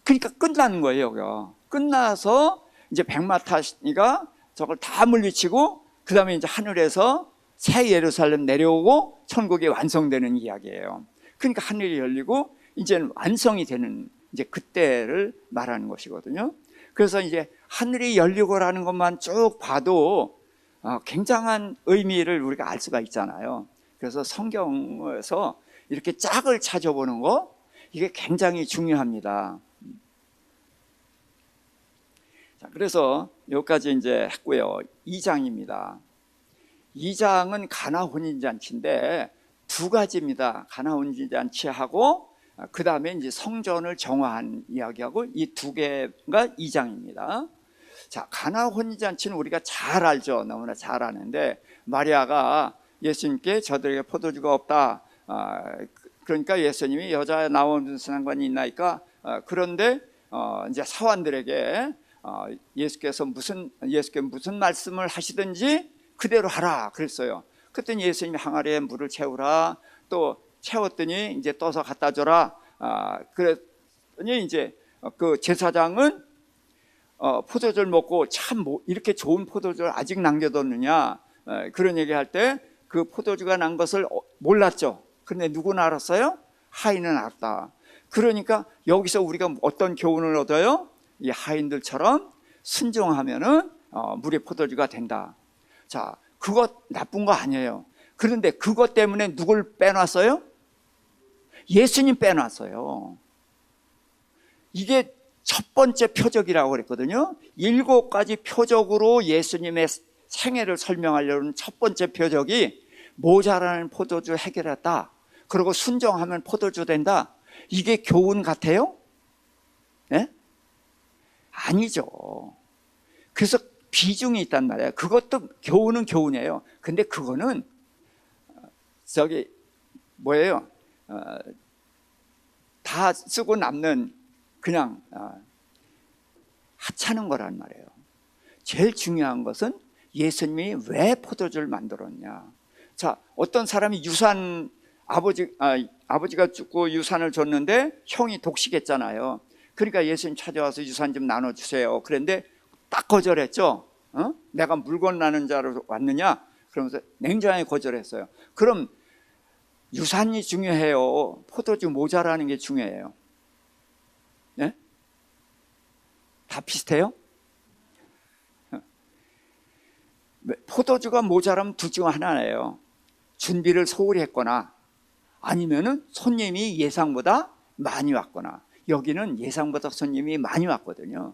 그러니까 끝나는 거예요. 여기가. 끝나서 이제 백마타니가 저걸 다 물리치고 그 다음에 이제 하늘에서 새 예루살렘 내려오고 천국이 완성되는 이야기예요. 그러니까 하늘이 열리고 이제는 완성이 되는 이제 그때를 말하는 것이거든요. 그래서 이제 하늘이 열리고라는 것만 쭉 봐도 굉장한 의미를 우리가 알 수가 있잖아요. 그래서 성경에서 이렇게 짝을 찾아보는 거 이게 굉장히 중요합니다. 자, 그래서 여기까지 이제 했고요. 2장입니다. 2장은 가나 혼인잔치인데 두 가지입니다. 가나 혼인잔치하고 그 다음에 이제 성전을 정화한 이야기하고 이 두 개가 2장입니다. 자, 가나 혼인잔치는 우리가 잘 알죠. 너무나 잘 아는데 마리아가 예수님께 저들에게 포도주가 없다. 그러니까 예수님이 여자 나오는 상관이 있나이까. 그런데 이제 사환들에게 예수께 무슨 말씀을 하시든지 그대로 하라 그랬어요. 그랬더니 예수님이 항아리에 물을 채우라, 또 채웠더니 이제 떠서 갖다 줘라. 그랬더니 이제 그 제사장은 포도주를 먹고 참 이렇게 좋은 포도주를 아직 남겨뒀느냐, 그런 얘기할 때 그 포도주가 난 것을 몰랐죠. 그런데 누구는 알았어요? 하인은 알았다. 그러니까 여기서 우리가 어떤 교훈을 얻어요? 이 하인들처럼 순종하면은 물의 포도주가 된다. 자, 그것 나쁜 거 아니에요. 그런데 그것 때문에 누굴 빼놨어요? 예수님 빼놨어요. 이게 첫 번째 표적이라고 그랬거든요. 7가지 표적으로 예수님의 생애를 설명하려는 첫 번째 표적이 모자라는 포도주 해결했다. 그리고 순종하면 포도주 된다. 이게 교훈 같아요? 네? 아니죠. 그래서 비중이 있단 말이에요. 그것도 교훈은 교훈이에요. 근데 그거는 뭐예요? 다 쓰고 남는 그냥 하찮은 거란 말이에요. 제일 중요한 것은 예수님이 왜 포도주를 만들었냐. 자, 어떤 사람이 아버지가 죽고 유산을 줬는데 형이 독식했잖아요. 그러니까 예수님 찾아와서 유산 좀 나눠주세요. 그런데 딱 거절했죠. 내가 물건 나눈 자로 왔느냐? 그러면서 냉정하게 거절했어요. 그럼 유산이 중요해요? 포도주 모자라는 게 중요해요? 네? 다 비슷해요? 포도주가 모자라면 둘 중 하나예요. 준비를 소홀히 했거나 아니면은 손님이 예상보다 많이 왔거나. 여기는 예상보다 손님이 많이 왔거든요.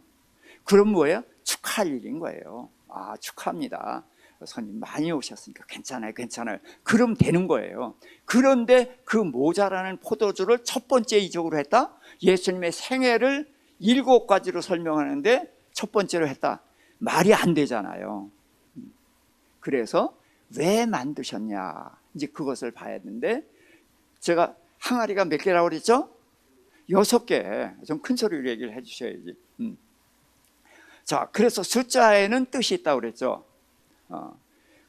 그럼 뭐예요? 축하할 일인 거예요. 축하합니다. 손님 많이 오셨으니까 괜찮아요. 그럼 되는 거예요. 그런데 그 모자라는 포도주를 첫 번째 이적으로 했다? 예수님의 생애를 7가지로 설명하는데 첫 번째로 했다. 말이 안 되잖아요. 그래서 왜 만드셨냐, 이제 그것을 봐야 되는데, 제가 항아리가 몇 개라고 그랬죠? 6개. 좀 큰 소리로 얘기를 해 주셔야지. 자, 그래서 숫자에는 뜻이 있다고 그랬죠.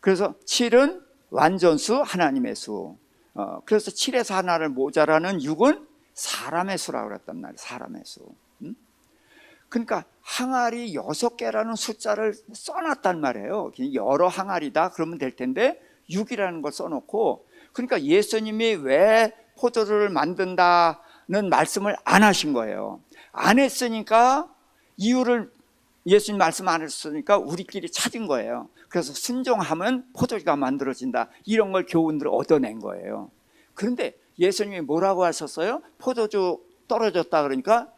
그래서 7은 완전수, 하나님의 수. 그래서 7에서 하나를 모자라는 6은 사람의 수라고 그랬단 말이에요. 사람의 수. 그러니까 항아리 6개라는 숫자를 써놨단 말이에요. 여러 항아리다 그러면 될 텐데 6이라는 걸 써놓고, 그러니까 예수님이 왜 포도주를 만든다는 말씀을 안 하신 거예요. 안 했으니까, 이유를 예수님 말씀 안 했으니까 우리끼리 찾은 거예요. 그래서 순종하면 포도주가 만들어진다, 이런 걸 교훈으로 얻어낸 거예요. 그런데 예수님이 뭐라고 하셨어요? 포도주 떨어졌다 그러니까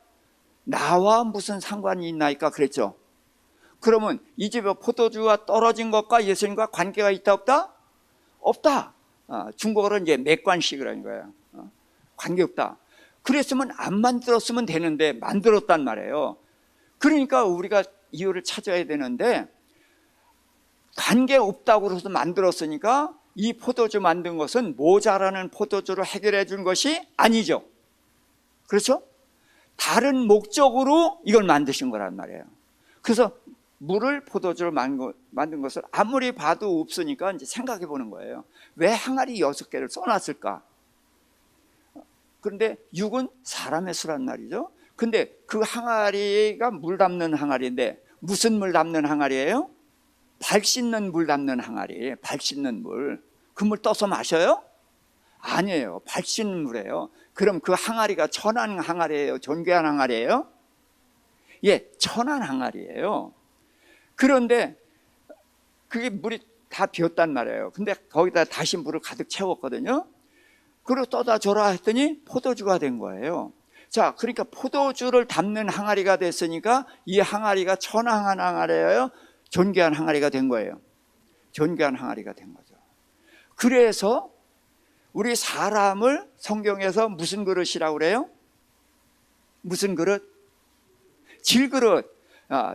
나와 무슨 상관이 있나이까 그랬죠. 그러면 이 집에 포도주가 떨어진 것과 예수님과 관계가 있다 없다? 없다. 중국어로 이제 맥관식이라는 거예요. 관계없다. 그랬으면 안 만들었으면 되는데 만들었단 말이에요. 그러니까 우리가 이유를 찾아야 되는데, 관계없다고 그래서 만들었으니까 이 포도주 만든 것은 모자라는 포도주로 해결해 준 것이 아니죠. 그렇죠? 다른 목적으로 이걸 만드신 거란 말이에요. 그래서 물을 포도주로 만든 것을 아무리 봐도 없으니까 이제 생각해 보는 거예요. 왜 항아리 6개를 써놨을까? 그런데 6은 사람의 수란 말이죠. 근데 그 항아리가 물 담는 항아리인데 무슨 물 담는 항아리예요? 발 씻는 물 담는 항아리. 발 씻는 물. 그 물 떠서 마셔요? 아니에요. 발 씻는 물이에요. 그럼 그 항아리가 천한 항아리예요? 존귀한 항아리예요? 예, 천한 항아리예요. 그런데 그게 물이 다 비었단 말이에요. 근데 거기다 다시 물을 가득 채웠거든요. 그리고 떠다 줘라 했더니 포도주가 된 거예요. 자, 그러니까 포도주를 담는 항아리가 됐으니까 이 항아리가 천한 항아리예요? 존귀한 항아리가 된 거예요. 존귀한 항아리가 된 거죠. 그래서 우리 사람을 성경에서 무슨 그릇이라고 그래요? 무슨 그릇? 질그릇.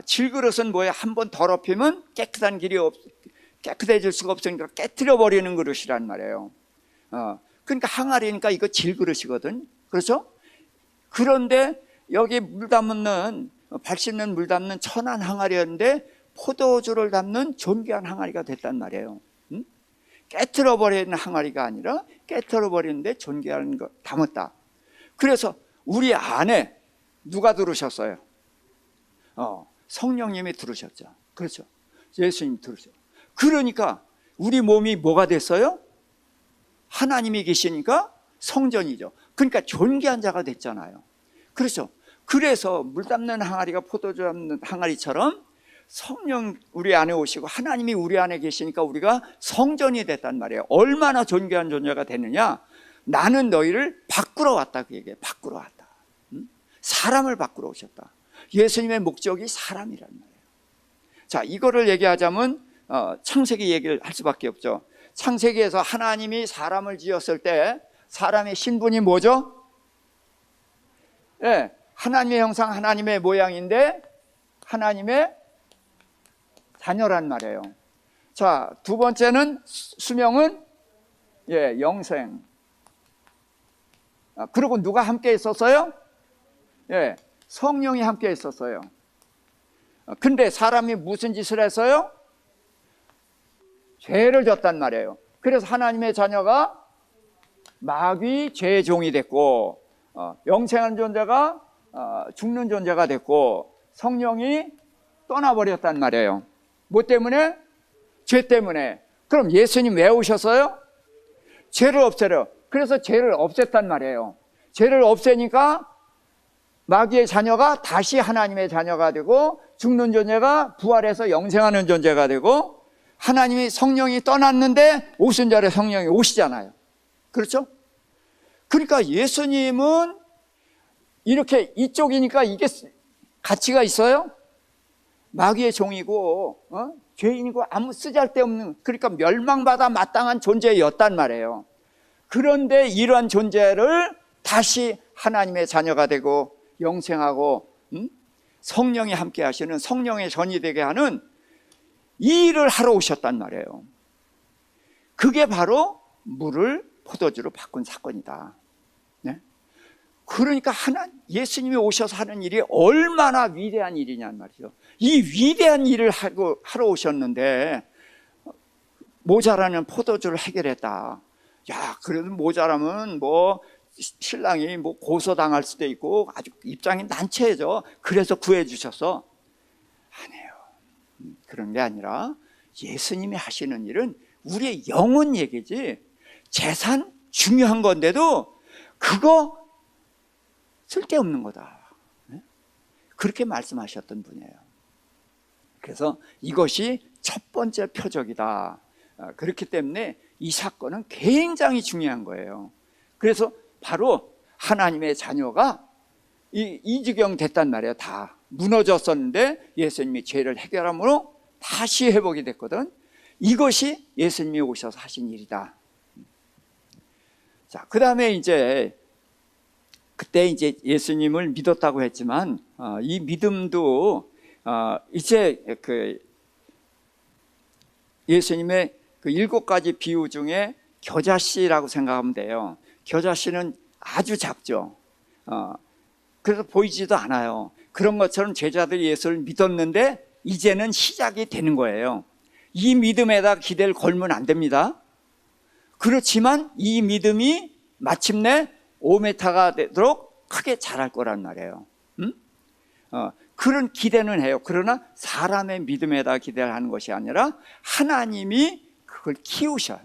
질그릇은 뭐예요? 한번 더럽히면 깨끗해질 수가 없으니까 깨트려 버리는 그릇이란 말이에요. 그러니까 항아리니까 이거 질그릇이거든. 그렇죠? 그런데 여기 물 담는 발 씻는 물 담는 천한 항아리였는데 포도주를 담는 존귀한 항아리가 됐단 말이에요. 깨트려 버리는 항아리가 아니라 깨트려 버리는데 존귀한 거 담았다. 그래서 우리 안에 누가 들으셨어요? 성령님이 들으셨죠. 그렇죠. 예수님 들으셨죠. 그러니까 우리 몸이 뭐가 됐어요? 하나님이 계시니까 성전이죠. 그러니까 존귀한 자가 됐잖아요. 그렇죠. 그래서 물 담는 항아리가 포도주 담는 항아리처럼 성령 우리 안에 오시고 하나님이 우리 안에 계시니까 우리가 성전이 됐단 말이에요. 얼마나 존귀한 존재가 됐느냐? 나는 너희를 바꾸러 왔다, 그 얘기예요. 바꾸러 왔다. 사람을 바꾸러 오셨다. 예수님의 목적이 사람이란 말이에요. 자, 이거를 얘기하자면 창세기 얘기를 할 수밖에 없죠. 창세기에서 하나님이 사람을 지었을 때 사람의 신분이 뭐죠? 네, 하나님의 형상, 하나님의 모양인데 하나님의 자녀란 말이에요. 자, 두 번째는 수명은 영생. 그리고 누가 함께 있었어요? 성령이 함께 있었어요. 근데 사람이 무슨 짓을 했어요? 죄를 졌단 말이에요. 그래서 하나님의 자녀가 마귀 죄의 종이 됐고, 영생한 존재가 죽는 존재가 됐고, 성령이 떠나버렸단 말이에요. 뭐 때문에? 죄 때문에. 그럼 예수님 왜 오셨어요? 죄를 없애려. 그래서 죄를 없앴단 말이에요. 죄를 없애니까 마귀의 자녀가 다시 하나님의 자녀가 되고, 죽는 존재가 부활해서 영생하는 존재가 되고, 하나님이 성령이 떠났는데 오순절에 성령이 오시잖아요. 그렇죠? 그러니까 예수님은 이렇게 이쪽이니까 이게 가치가 있어요? 마귀의 종이고 죄인이고 아무 쓰잘데없는, 그러니까 멸망받아 마땅한 존재였단 말이에요. 그런데 이러한 존재를 다시 하나님의 자녀가 되고 영생하고 성령이 함께 하시는, 성령의 전이 되게 하는 이 일을 하러 오셨단 말이에요. 그게 바로 물을 포도주로 바꾼 사건이다. 네? 그러니까 예수님이 오셔서 하는 일이 얼마나 위대한 일이냐는 말이죠. 이 위대한 일을 하러 오셨는데 모자라는 포도주를 해결했다. 야, 그래도 모자라면 신랑이 고소당할 수도 있고 아주 입장이 난처해져. 그래서 구해주셔서 아니에요. 그런 게 아니라 예수님이 하시는 일은 우리의 영혼 얘기지, 재산 중요한 건데도 그거 쓸데없는 거다. 그렇게 말씀하셨던 분이에요. 그래서 이것이 첫 번째 표적이다. 그렇기 때문에 이 사건은 굉장히 중요한 거예요. 그래서 바로 하나님의 자녀가 이 지경 됐단 말이에요. 다 무너졌었는데 예수님이 죄를 해결함으로 다시 회복이 됐거든. 이것이 예수님이 오셔서 하신 일이다. 자, 그 다음에 그때 예수님을 믿었다고 했지만 이 믿음도 이제 예수님의 그 7가지 비유 중에 겨자씨라고 생각하면 돼요. 겨자씨는 아주 작죠. 그래서 보이지도 않아요. 그런 것처럼 제자들이 예수를 믿었는데 이제는 시작이 되는 거예요. 이 믿음에다 기대를 걸면 안 됩니다. 그렇지만 이 믿음이 마침내 5m가 되도록 크게 자랄 거란 말이에요. 그런 기대는 해요. 그러나 사람의 믿음에다 기대를 하는 것이 아니라 하나님이 그걸 키우셔요.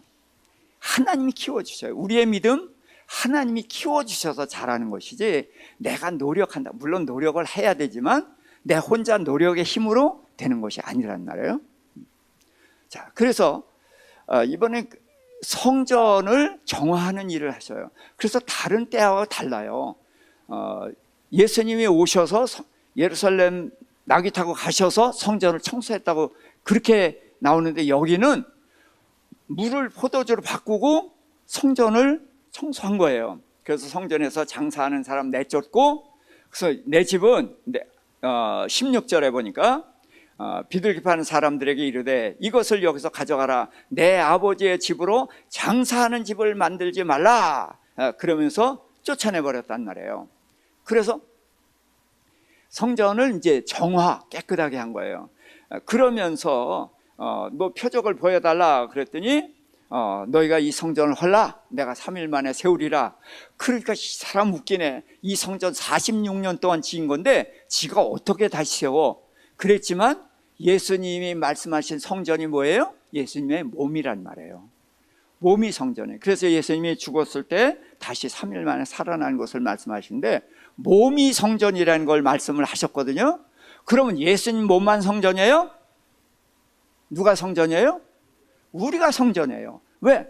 하나님이 키워주셔요. 우리의 믿음 하나님이 키워주셔서 자라는 것이지 내가 노력한다. 물론 노력을 해야 되지만 내 혼자 노력의 힘으로 되는 것이 아니란 말이에요. 자, 그래서 이번에 성전을 정화하는 일을 하셔요. 그래서 다른 때와 달라요. 예수님이 오셔서 예루살렘 나귀 타고 가셔서 성전을 청소했다고 그렇게 나오는데, 여기는 물을 포도주로 바꾸고 성전을 청소한 거예요. 그래서 성전에서 장사하는 사람 내쫓고, 그래서 내 집은 16절에 보니까 비둘기 파는 사람들에게 이르되 이것을 여기서 가져가라. 내 아버지의 집으로 장사하는 집을 만들지 말라. 그러면서 쫓아내버렸단 말이에요. 그래서 성전을 이제 정화, 깨끗하게 한 거예요. 그러면서 뭐 표적을 보여달라 그랬더니 너희가 이 성전을 헐라 내가 3일 만에 세우리라. 그러니까 이 사람 웃기네. 이 성전 46년 동안 지은 건데 지가 어떻게 다시 세워? 그랬지만 예수님이 말씀하신 성전이 뭐예요? 예수님의 몸이란 말이에요. 몸이 성전이에요. 그래서 예수님이 죽었을 때 다시 3일 만에 살아난 것을 말씀하시는데 몸이 성전이라는 걸 말씀을 하셨거든요. 그러면 예수님 몸만 성전이에요? 누가 성전이에요? 우리가 성전이에요. 왜?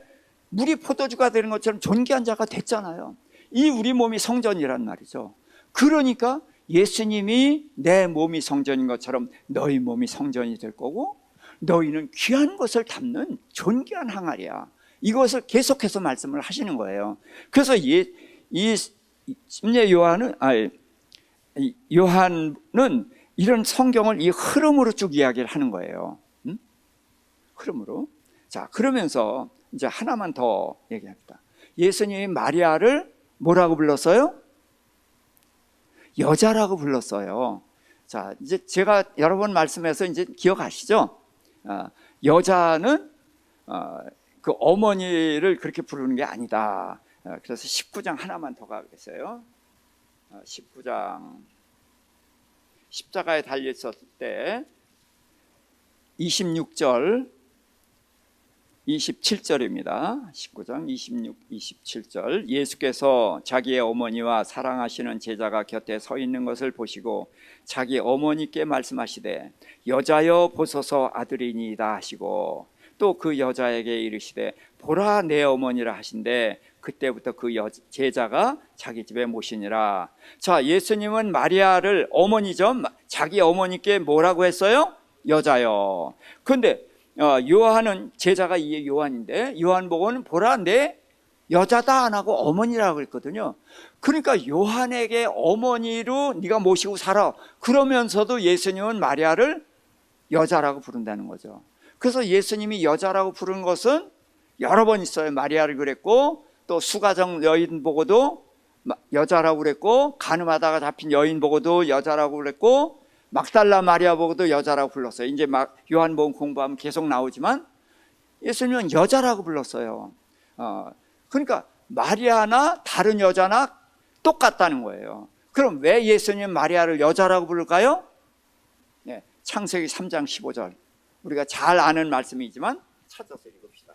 물이 포도주가 되는 것처럼 존귀한 자가 됐잖아요. 이 우리 몸이 성전이란 말이죠. 그러니까 예수님이 내 몸이 성전인 것처럼 너희 몸이 성전이 될 거고 너희는 귀한 것을 담는 존귀한 항아리야. 이것을 계속해서 말씀을 하시는 거예요. 그래서 이 심지어 요한은 이런 성경을 이 흐름으로 쭉 이야기를 하는 거예요. 흐름으로. 자, 그러면서 이제 하나만 더 얘기합니다. 예수님이 마리아를 뭐라고 불렀어요? 여자라고 불렀어요. 자, 이제 제가 여러 번 말씀해서 이제 기억하시죠? 여자는 그 어머니를 그렇게 부르는 게 아니다. 그래서 19장 하나만 더 가겠어요. 19장 십자가에 달려 있었을 때 26절 27절입니다. 19장 26, 27절. 예수께서 자기의 어머니와 사랑하시는 제자가 곁에 서 있는 것을 보시고 자기 어머니께 말씀하시되 여자여 보소서 아들이니이다 하시고 또 그 여자에게 이르시되 보라 내 어머니라 하신대 그때부터 그 제자가 자기 집에 모시니라. 자, 예수님은 마리아를 어머니죠. 자기 어머니께 뭐라고 했어요? 여자요. 그런데 요한은 제자가 이 요한인데 요한복음은 보라 내 여자다 안 하고 어머니라고 그랬거든요. 그러니까 요한에게 어머니로 네가 모시고 살아. 그러면서도 예수님은 마리아를 여자라고 부른다는 거죠. 그래서 예수님이 여자라고 부른 것은 여러 번 있어요. 마리아를 그랬고 또 수가정 여인 보고도 여자라고 그랬고 간음하다가 잡힌 여인 보고도 여자라고 그랬고 막달라 마리아 보고도 여자라고 불렀어요. 이제 막 요한복음 공부하면 계속 나오지만 예수님은 여자라고 불렀어요. 그러니까 마리아나 다른 여자나 똑같다는 거예요. 그럼 왜 예수님 마리아를 여자라고 부를까요? 네, 창세기 3장 15절. 우리가 잘 아는 말씀이지만 찾아서 읽읍시다.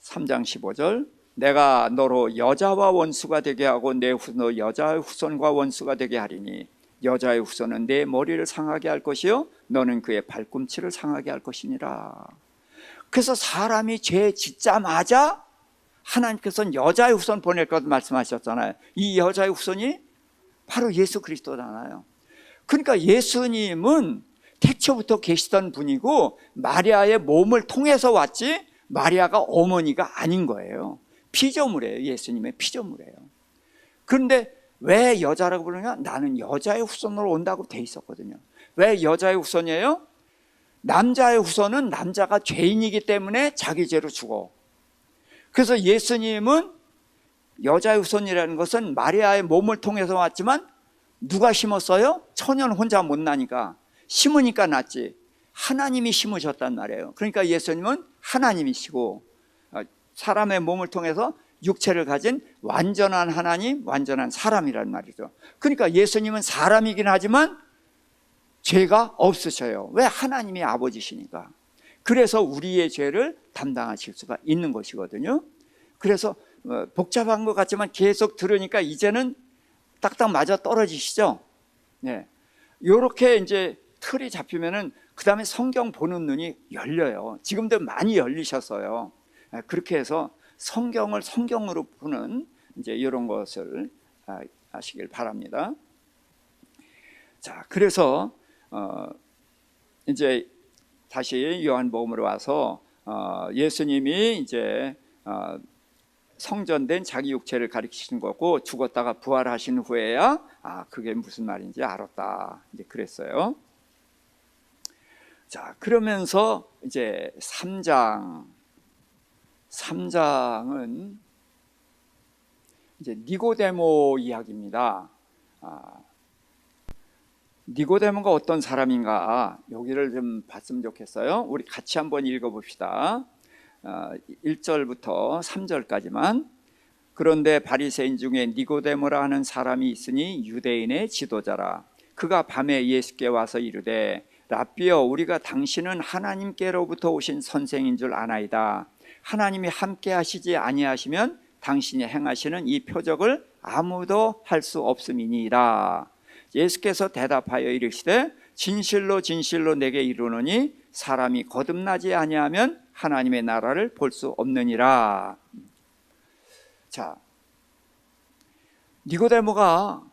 3장 15절. 내가 너로 여자와 원수가 되게 하고 내 후손 여자의 후손과 원수가 되게 하리니 여자의 후손은 내 머리를 상하게 할 것이요 너는 그의 발꿈치를 상하게 할 것이니라. 그래서 사람이 죄 짓자마자 하나님께서는 여자의 후손 보낼 것 말씀하셨잖아요. 이 여자의 후손이 바로 예수 그리스도잖아요. 그러니까 예수님은 태초부터 계시던 분이고 마리아의 몸을 통해서 왔지 마리아가 어머니가 아닌 거예요. 피조물이에요. 예수님의 피조물이에요. 그런데 왜 여자라고 부르냐? 나는 여자의 후손으로 온다고 돼 있었거든요. 왜 여자의 후손이에요? 남자의 후손은 남자가 죄인이기 때문에 자기 죄로 죽어. 그래서 예수님은 여자의 후손이라는 것은 마리아의 몸을 통해서 왔지만 누가 심었어요? 처녀는 혼자 못 나니까 심으니까 났지. 하나님이 심으셨단 말이에요. 그러니까 예수님은 하나님이시고 사람의 몸을 통해서 육체를 가진 완전한 하나님, 완전한 사람이란 말이죠. 그러니까 예수님은 사람이긴 하지만 죄가 없으셔요. 왜? 하나님이 아버지시니까. 그래서 우리의 죄를 담당하실 수가 있는 것이거든요. 그래서 복잡한 것 같지만 계속 들으니까 이제는 딱딱 맞아 떨어지시죠. 네. 요렇게 이제 틀이 잡히면은 그 다음에 성경 보는 눈이 열려요. 지금도 많이 열리셨어요. 그렇게 해서 성경을 성경으로 보는 이제 이런 것을 아시길 바랍니다. 자, 그래서 이제 다시 요한복음으로 와서 예수님이 이제 성전된 자기 육체를 가리키신 거고 죽었다가 부활하신 후에야 그게 무슨 말인지 알았다. 이제 그랬어요. 자, 그러면서 이제 3장은 이제 니고데모 이야기입니다. 니고데모가 어떤 사람인가 여기를 좀 봤으면 좋겠어요. 우리 같이 한번 읽어봅시다. 1절부터 3절까지만. 그런데 바리새인 중에 니고데모라 하는 사람이 있으니 유대인의 지도자라. 그가 밤에 예수께 와서 이르되 랍비여, 우리가 당신은 하나님께로부터 오신 선생인 줄 아나이다. 하나님이 함께 하시지 아니하시면 당신이 행하시는 이 표적을 아무도 할 수 없음이니이다. 예수께서 대답하여 이르시되 진실로 진실로 내게 이르노니 사람이 거듭나지 아니하면 하나님의 나라를 볼 수 없느니라. 자, 니고데모가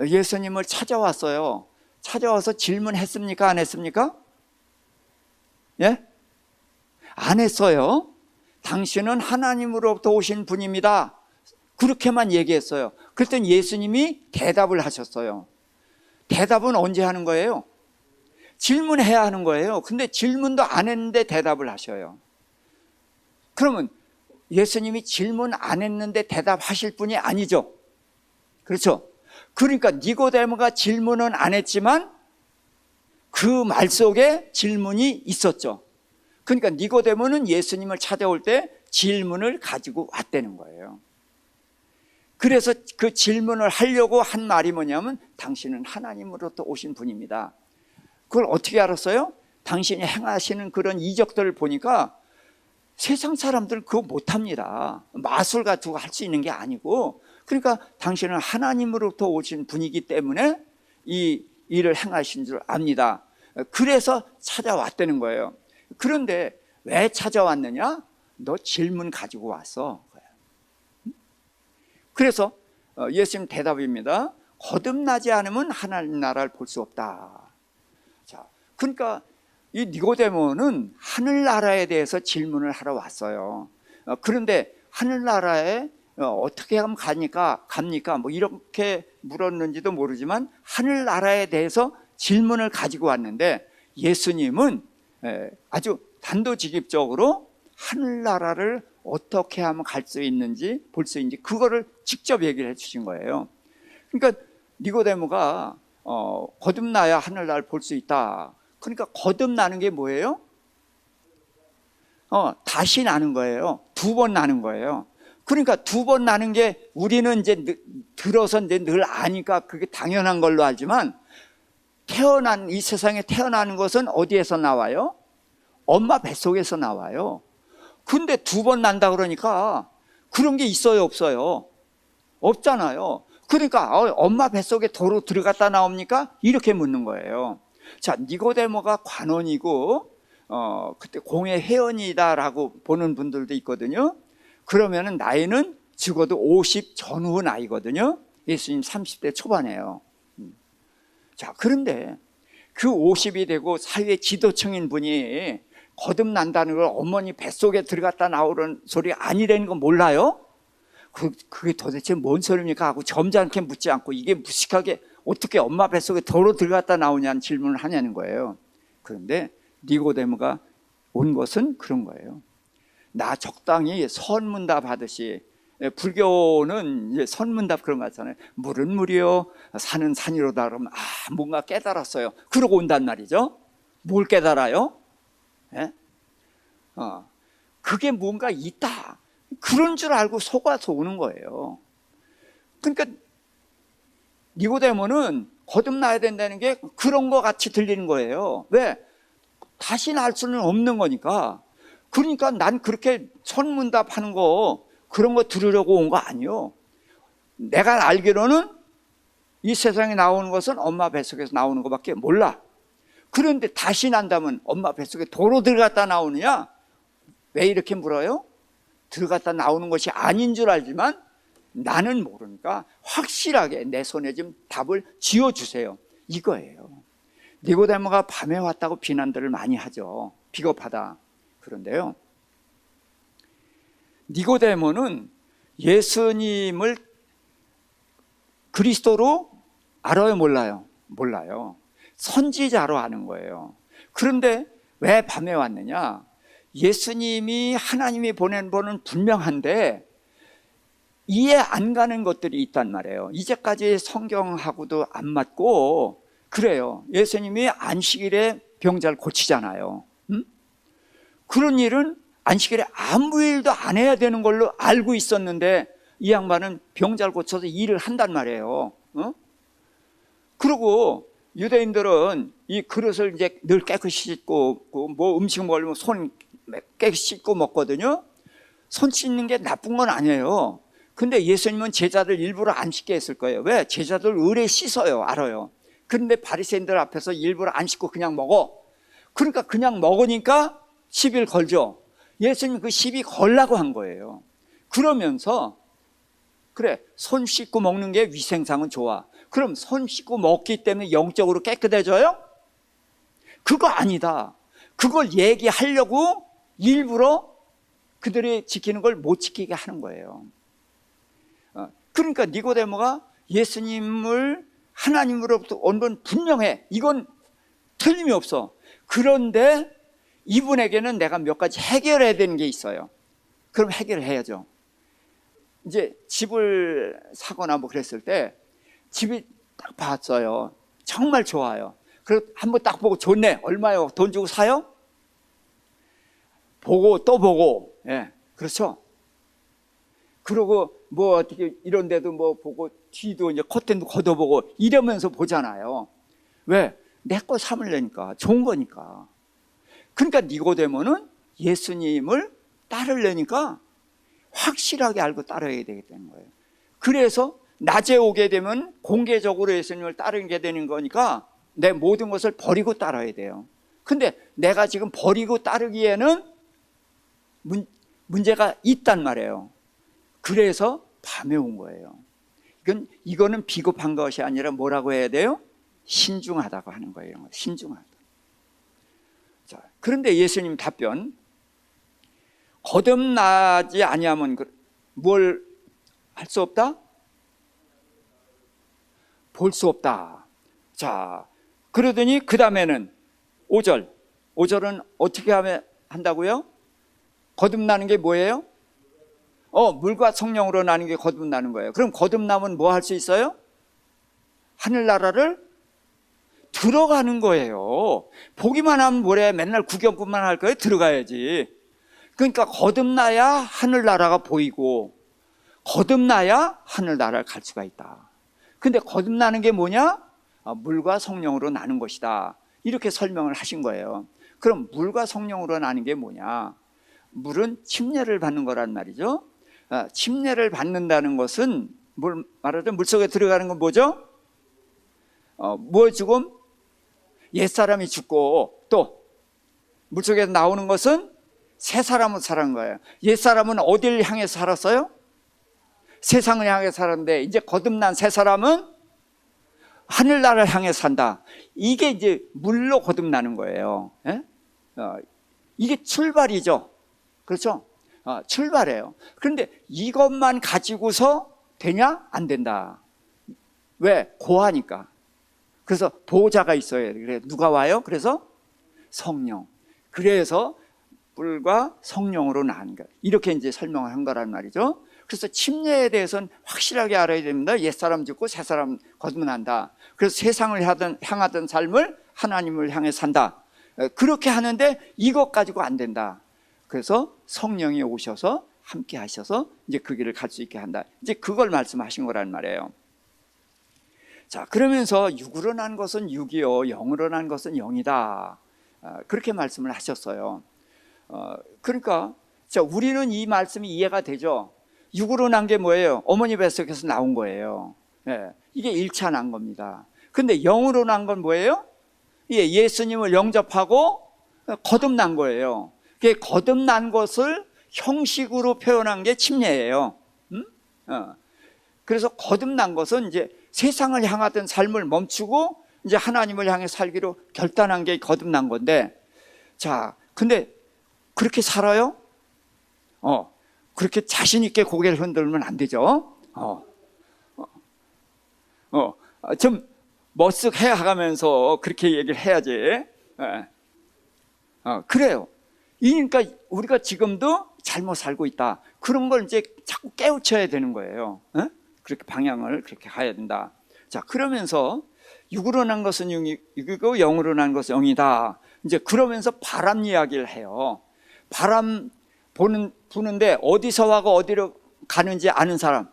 예수님을 찾아왔어요. 찾아와서 질문했습니까? 안 했습니까? 예? 안 했어요. 당신은 하나님으로부터 오신 분입니다. 그렇게만 얘기했어요. 그랬더니 예수님이 대답을 하셨어요. 대답은 언제 하는 거예요? 질문해야 하는 거예요. 근데 질문도 안 했는데 대답을 하셔요. 그러면 예수님이 질문 안 했는데 대답하실 분이 아니죠. 그렇죠? 그러니까 니고데모가 질문은 안 했지만 그 말 속에 질문이 있었죠. 그러니까 니고데모는 예수님을 찾아올 때 질문을 가지고 왔다는 거예요. 그래서 그 질문을 하려고 한 말이 뭐냐면 당신은 하나님으로부터 오신 분입니다. 그걸 어떻게 알았어요? 당신이 행하시는 그런 이적들을 보니까 세상 사람들은 그거 못합니다. 마술 가지고 할 수 있는 게 아니고, 그러니까 당신은 하나님으로부터 오신 분이기 때문에 이 일을 행하신 줄 압니다. 그래서 찾아왔다는 거예요. 그런데 왜 찾아왔느냐? 너 질문 가지고 왔어. 그래서 예수님 대답입니다. 거듭나지 않으면 하나님 나라를 볼 수 없다. 자, 그러니까 이 니고데모는 하늘나라에 대해서 질문을 하러 왔어요. 그런데 하늘나라에 어떻게 하면 갑니까? 뭐 이렇게 물었는지도 모르지만 하늘나라에 대해서 질문을 가지고 왔는데 예수님은 아주 단도직입적으로 하늘나라를 어떻게 하면 갈 수 있는지 볼 수 있는지 그거를 직접 얘기를 해 주신 거예요. 그러니까 니고데모가 거듭나야 하늘나라를 볼 수 있다. 그러니까 거듭나는 게 뭐예요? 다시 나는 거예요. 2번 나는 거예요. 그러니까 2번 나는 게 우리는 이제 들어서 이제 늘 아니까 그게 당연한 걸로 알지만 이 세상에 태어나는 것은 어디에서 나와요? 엄마 뱃속에서 나와요. 근데 2번 난다 그러니까 그런 게 있어요, 없어요? 없잖아요. 그러니까 엄마 뱃속에 도로 들어갔다 나옵니까? 이렇게 묻는 거예요. 자, 니고데모가 관원이고 그때 공회 회원이다라고 보는 분들도 있거든요. 그러면은 나이는 적어도 50 전후 나이거든요. 예수님 30대 초반이에요. 자, 그런데 그 50이 되고 사회 지도층인 분이 거듭난다는 걸 어머니 뱃속에 들어갔다 나오는 소리 아니라는 거 몰라요? 그게 도대체 뭔 소리입니까? 하고 점잖게 묻지 않고 이게 무식하게 어떻게 엄마 뱃속에 도로 들어갔다 나오냐는 질문을 하냐는 거예요. 그런데 니고데모가 온 것은 그런 거예요. 나 적당히 선문답 하듯이, 불교는 이제 선문답 그런 거 같잖아요. 물은 물이요, 산은 산이로다 그러면 뭔가 깨달았어요. 그러고 온단 말이죠. 뭘 깨달아요? 예? 그게 뭔가 있다. 그런 줄 알고 속아서 오는 거예요. 그러니까 니고데모는 거듭나야 된다는 게 그런 거 같이 들리는 거예요. 왜? 다시 날 수는 없는 거니까. 그러니까 난 그렇게 천문답하는 거 그런 거 들으려고 온 거 아니요. 내가 알기로는 이 세상에 나오는 것은 엄마 뱃속에서 나오는 것밖에 몰라. 그런데 다시 난다면 엄마 뱃속에 도로 들어갔다 나오느냐? 왜 이렇게 물어요? 들어갔다 나오는 것이 아닌 줄 알지만 나는 모르니까 확실하게 내 손에 좀 답을 쥐어주세요. 이거예요. 니고데모가 밤에 왔다고 비난들을 많이 하죠. 비겁하다. 그런데요, 니고데모는 예수님을 그리스도로 알아요, 몰라요? 몰라요. 선지자로 아는 거예요. 그런데 왜 밤에 왔느냐? 예수님이 하나님이 보낸 분은 분명한데 이해 안 가는 것들이 있단 말이에요. 이제까지 성경하고도 안 맞고 그래요. 예수님이 안식일에 병자를 고치잖아요. 그런 일은 안식일에 아무 일도 안 해야 되는 걸로 알고 있었는데 이 양반은 병자를 고쳐서 일을 한단 말이에요. 그리고 유대인들은 이 그릇을 이제 늘 깨끗이 씻고, 뭐 음식 먹으면 손 깨끗이 씻고 먹거든요. 손 씻는 게 나쁜 건 아니에요. 근데 예수님은 제자들 일부러 안 씻게 했을 거예요. 왜? 제자들 의뢰 씻어요. 알아요. 그런데 바리새인들 앞에서 일부러 안 씻고 그냥 먹어. 그러니까 그냥 먹으니까 시비를 걸죠. 예수님 그 시비 걸라고 한 거예요. 그러면서 그래, 손 씻고 먹는 게 위생상은 좋아. 그럼 손 씻고 먹기 때문에 영적으로 깨끗해져요? 그거 아니다. 그걸 얘기하려고 일부러 그들이 지키는 걸 못 지키게 하는 거예요. 그러니까 니고데모가 예수님을 하나님으로부터 온 건 분명해. 이건 틀림이 없어. 그런데 이분에게는 내가 몇 가지 해결해야 되는 게 있어요. 그럼 해결해야죠. 이제 집을 사거나 뭐 그랬을 때 집이 딱 봤어요. 정말 좋아요. 그리고 한번 딱 보고 좋네. 얼마요? 돈 주고 사요? 보고 또 보고. 예, 그렇죠. 그리고 뭐 어떻게 이런 데도 뭐 보고 뒤도 이제 커튼도 걷어보고 이러면서 보잖아요. 왜? 내 거 삼으려니까. 좋은 거니까. 그러니까 니고데모는 예수님을 따르려니까 확실하게 알고 따라야 되겠다는 거예요. 그래서 낮에 오게 되면 공개적으로 예수님을 따르게 되는 거니까 내 모든 것을 버리고 따라야 돼요. 근데 내가 지금 버리고 따르기에는 문제가 있단 말이에요. 그래서 밤에 온 거예요. 이거는 비겁한 것이 아니라 뭐라고 해야 돼요? 신중하다고 하는 거예요. 신중하다. 자, 그런데 예수님 답변, 거듭나지 아니하면 뭘 할 수 없다? 볼 수 없다. 자, 그러더니 그 다음에는 5절은 어떻게 하면 한다고요? 거듭나는 게 뭐예요? 물과 성령으로 나는 게 거듭나는 거예요. 그럼 거듭나면 뭐 할 수 있어요? 하늘나라를 들어가는 거예요. 보기만 하면 뭐래? 맨날 구경뿐만 할 거예요? 들어가야지. 그러니까 거듭나야 하늘나라가 보이고 거듭나야 하늘나라를 갈 수가 있다. 근데 거듭나는 게 뭐냐? 물과 성령으로 나는 것이다. 이렇게 설명을 하신 거예요. 그럼 물과 성령으로 나는 게 뭐냐? 물은 침례를 받는 거란 말이죠. 침례를 받는다는 것은 말하자면 물속에 들어가는 건 뭐죠? 뭐 죽음? 옛사람이 죽고 또 물속에서 나오는 것은 새 사람으로 사는 거예요. 옛사람은 어디를 향해서 살았어요? 세상을 향해 살았는데 이제 거듭난 새 사람은 하늘나라를 향해 산다. 이게 이제 물로 거듭나는 거예요. 이게 출발이죠. 그렇죠? 출발해요. 그런데 이것만 가지고서 되냐? 안 된다. 왜? 고하니까. 그래서 보호자가 있어야 돼. 그래, 누가 와요? 그래서 성령. 그래서 물과 성령으로 나는 것. 이렇게 이제 설명을 한 거란 말이죠. 그래서 침례에 대해서는 확실하게 알아야 됩니다. 옛사람 죽고 새사람 거듭난다. 그래서 세상을 향하던 삶을 하나님을 향해 산다. 그렇게 하는데 이것 가지고 안 된다. 그래서 성령이 오셔서 함께 하셔서 이제 그 길을 갈 수 있게 한다. 이제 그걸 말씀하신 거란 말이에요. 자, 그러면서 육으로 난 것은 육이요, 영으로 난 것은 영이다. 그렇게 말씀을 하셨어요. 그러니까 자, 우리는 이 말씀이 이해가 되죠. 육으로 난 게 뭐예요? 어머니 뱃속에서 나온 거예요. 이게 1차 난 겁니다. 근데 영으로 난 건 뭐예요? 예수님을 영접하고 거듭난 거예요. 거듭난 것을 형식으로 표현한 게 침례예요. 그래서 거듭난 것은 이제 세상을 향하던 삶을 멈추고 이제 하나님을 향해 살기로 결단한 게 거듭난 건데, 자, 근데 그렇게 살아요? 그렇게 자신 있게 고개를 흔들면 안 되죠. 좀 멋쓱 해가면서 그렇게 얘기를 해야지. 그래요. 그러니까 우리가 지금도 잘못 살고 있다. 그런 걸 이제 자꾸 깨우쳐야 되는 거예요. 그렇게 방향을 그렇게 가야 된다. 자, 그러면서 육으로 난 것은 육이고 영으로 난 것은 영이다. 이제 그러면서 바람 이야기를 해요. 바람 부는데 어디서 와고 어디로 가는지 아는 사람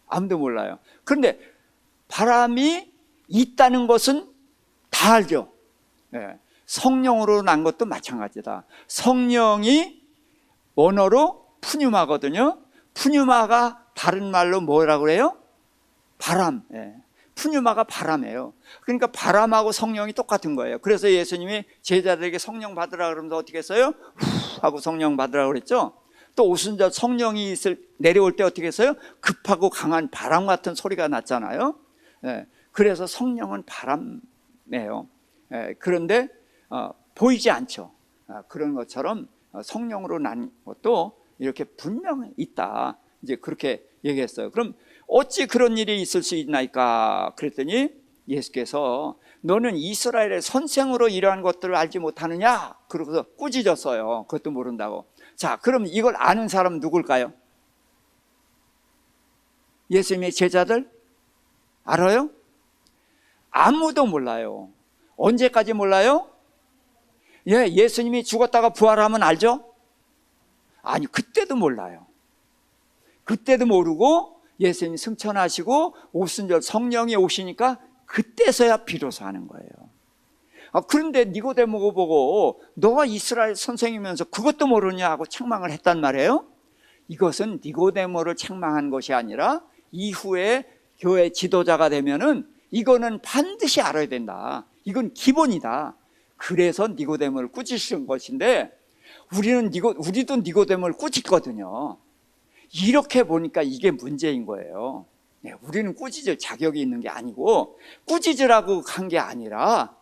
아무도 몰라요. 그런데 바람이 있다는 것은 다 알죠. 네. 성령으로 난 것도 마찬가지다. 성령이 원어로 푸뉴마거든요. 푸뉴마가 다른 말로 뭐라고 그래요? 바람. 네. 푸뉴마가 바람이에요. 그러니까 바람하고 성령이 똑같은 거예요. 그래서 예수님이 제자들에게 성령 받으라 그러면서 어떻게 했어요? 후 하고 성령 받으라 그랬죠. 또 오순절 성령이 내려올 때 어떻게 했어요? 급하고 강한 바람 같은 소리가 났잖아요. 네. 그래서 성령은 바람이에요. 네. 그런데 보이지 않죠. 그런 것처럼 성령으로 난 것도 이렇게 분명히 있다. 이제 그렇게 얘기했어요. 그럼 어찌 그런 일이 있을 수 있나이까? 그랬더니 예수께서 너는 이스라엘의 선생으로 이러한 것들을 알지 못하느냐? 그러고서 꾸짖었어요. 그것도 모른다고. 자, 그럼 이걸 아는 사람은 누굴까요? 예수님의 제자들? 알아요? 아무도 몰라요. 언제까지 몰라요? 예, 예수님이 죽었다가 부활하면 알죠? 아니, 그때도 몰라요. 그때도 모르고 예수님이 승천하시고 오순절 성령이 오시니까 그때서야 비로소 하는 거예요. 그런데 니고데모가 보고 너가 이스라엘 선생이면서 그것도 모르냐고 책망을 했단 말이에요. 이것은 니고데모를 책망한 것이 아니라 이후에 교회 지도자가 되면은 이거는 반드시 알아야 된다. 이건 기본이다. 그래서 니고데모를 꾸짖으신 것인데 우리도 니고데모를 꾸짖거든요. 이렇게 보니까 이게 문제인 거예요. 우리는 꾸짖을 자격이 있는 게 아니고 꾸짖으라고 한 게 아니라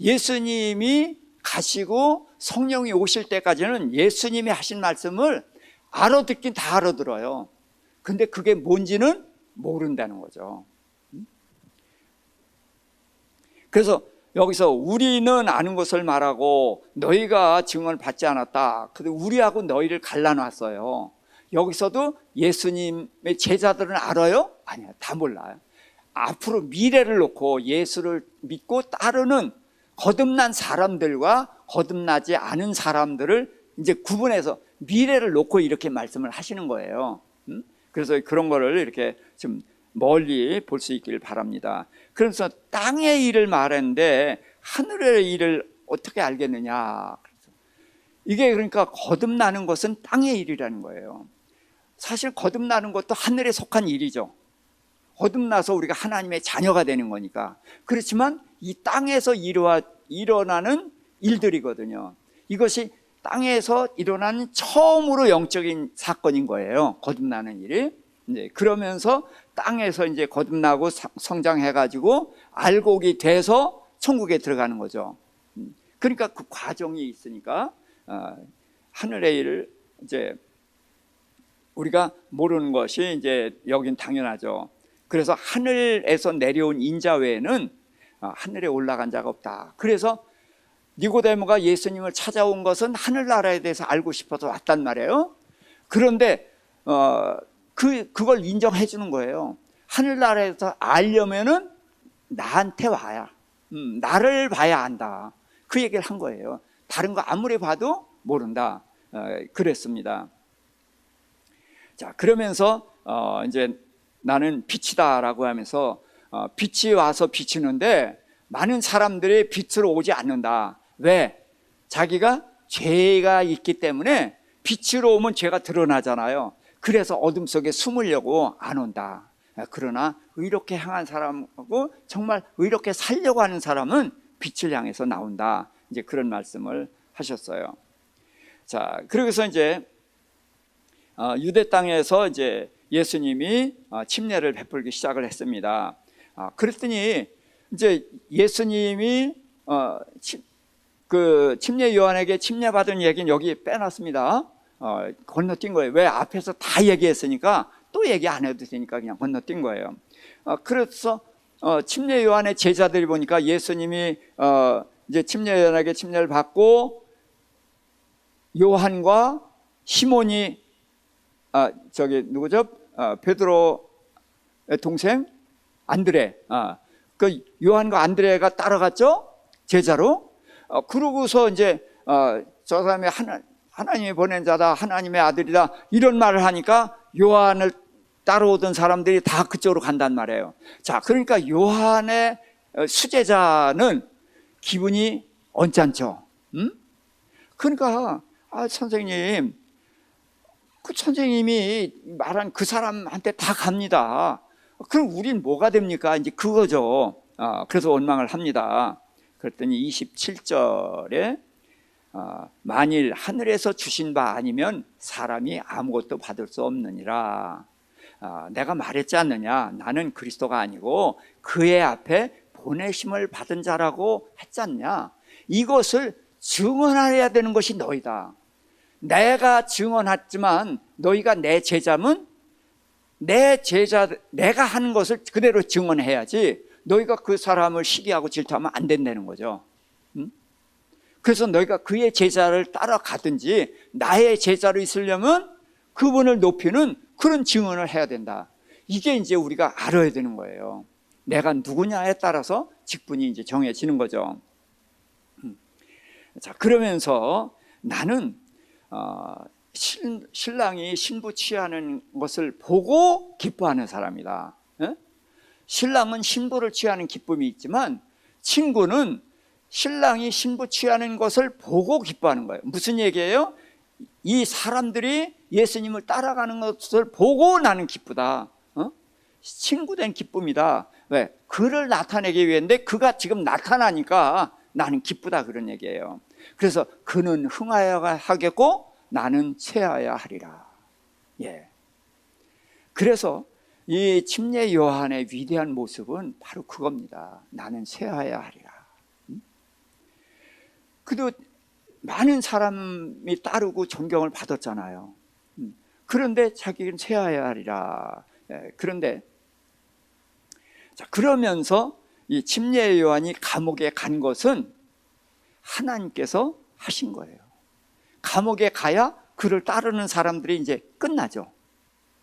예수님이 가시고 성령이 오실 때까지는 예수님이 하신 말씀을 알아듣긴 다 알아들어요. 근데 그게 뭔지는 모른다는 거죠. 그래서 여기서 우리는 아는 것을 말하고 너희가 증언을 받지 않았다. 근데 우리하고 너희를 갈라놨어요. 여기서도 예수님의 제자들은 알아요? 아니요, 다 몰라요. 앞으로 미래를 놓고 예수를 믿고 따르는 거듭난 사람들과 거듭나지 않은 사람들을 이제 구분해서 미래를 놓고 이렇게 말씀을 하시는 거예요. 그래서 그런 거를 이렇게 좀 멀리 볼 수 있기를 바랍니다. 그래서 땅의 일을 말했는데 하늘의 일을 어떻게 알겠느냐. 이게 그러니까 거듭나는 것은 땅의 일이라는 거예요. 사실 거듭나는 것도 하늘에 속한 일이죠. 거듭나서 우리가 하나님의 자녀가 되는 거니까. 그렇지만 이 땅에서 일어나는 일들이거든요. 이것이 땅에서 일어나는 처음으로 영적인 사건인 거예요. 거듭나는 일이. 이제 그러면서 땅에서 이제 거듭나고 성장해가지고 알곡이 돼서 천국에 들어가는 거죠. 그러니까 그 과정이 있으니까 하늘의 일을 이제 우리가 모르는 것이 이제 여긴 당연하죠. 그래서 하늘에서 내려온 인자 외에는 하늘에 올라간 자가 없다. 그래서 니고데모가 예수님을 찾아온 것은 하늘나라에 대해서 알고 싶어서 왔단 말이에요. 그런데 그걸 인정해 주는 거예요. 하늘나라에서 알려면은 나한테 와야, 나를 봐야 안다. 그 얘기를 한 거예요. 다른 거 아무리 봐도 모른다. 그랬습니다. 자, 그러면서 이제 나는 빛이다라고 하면서 빛이 와서 비추는데 많은 사람들이 빛으로 오지 않는다. 왜? 자기가 죄가 있기 때문에 빛으로 오면 죄가 드러나잖아요. 그래서 어둠 속에 숨으려고 안 온다. 그러나 의롭게 향한 사람하고 정말 의롭게 살려고 하는 사람은 빛을 향해서 나온다. 이제 그런 말씀을 하셨어요. 자, 그러고서 이제 유대 땅에서 이제 예수님이 침례를 베풀기 시작을 했습니다. 그랬더니 이제 예수님이 그 침례 요한에게 침례 받은 얘기는 여기 빼놨습니다. 건너뛴 거예요. 왜? 앞에서 다 얘기했으니까 또 얘기 안 해도 되니까 그냥 건너뛴 거예요. 그래서 침례 요한의 제자들이 보니까 예수님이 이제 침례 요한에게 침례를 받고 요한과 시몬이 저기 누구죠? 베드로의 동생 안드레, 그 요한과 안드레가 따라갔죠? 제자로. 그러고서 이제 저 사람이 하나님이 보낸 자다, 하나님의 아들이다, 이런 말을 하니까 요한을 따라오던 사람들이 다 그쪽으로 간단 말이에요. 자, 그러니까 요한의 수제자는 기분이 언짢죠. 그러니까 선생님, 그 선생님이 말한 그 사람한테 다 갑니다. 그럼 우린 뭐가 됩니까? 이제 그거죠. 그래서 원망을 합니다. 그랬더니 27절에 만일 하늘에서 주신 바 아니면 사람이 아무것도 받을 수 없느니라. 내가 말했지 않느냐, 나는 그리스도가 아니고 그의 앞에 보내심을 받은 자라고 했지 않냐. 이것을 증언해야 되는 것이 너희다. 내가 증언했지만 너희가 내 제자면 내가 하는 것을 그대로 증언해야지, 너희가 그 사람을 시기하고 질투하면 안 된다는 거죠. 그래서 너희가 그의 제자를 따라가든지 나의 제자로 있으려면 그분을 높이는 그런 증언을 해야 된다. 이게 이제 우리가 알아야 되는 거예요. 내가 누구냐에 따라서 직분이 이제 정해지는 거죠. 자, 그러면서 나는 신랑이 신부 취하는 것을 보고 기뻐하는 사람이다. 신랑은 신부를 취하는 기쁨이 있지만 친구는 신랑이 신부 취하는 것을 보고 기뻐하는 거예요. 무슨 얘기예요? 이 사람들이 예수님을 따라가는 것을 보고 나는 기쁘다. 친구된 기쁨이다. 왜? 그를 나타내기 위해인데 그가 지금 나타나니까 나는 기쁘다, 그런 얘기예요. 그래서 그는 흥하여야 하겠고 나는 쇠하여야 하리라. 예. 그래서 이 침례 요한의 위대한 모습은 바로 그겁니다. 나는 쇠하여야 하리라. 그래도 많은 사람이 따르고 존경을 받았잖아요. 그런데 자기는 쇠하여야 하리라. 예. 그런데 자, 그러면서 이 침례 요한이 감옥에 간 것은 하나님께서 하신 거예요. 감옥에 가야 그를 따르는 사람들이 이제 끝나죠.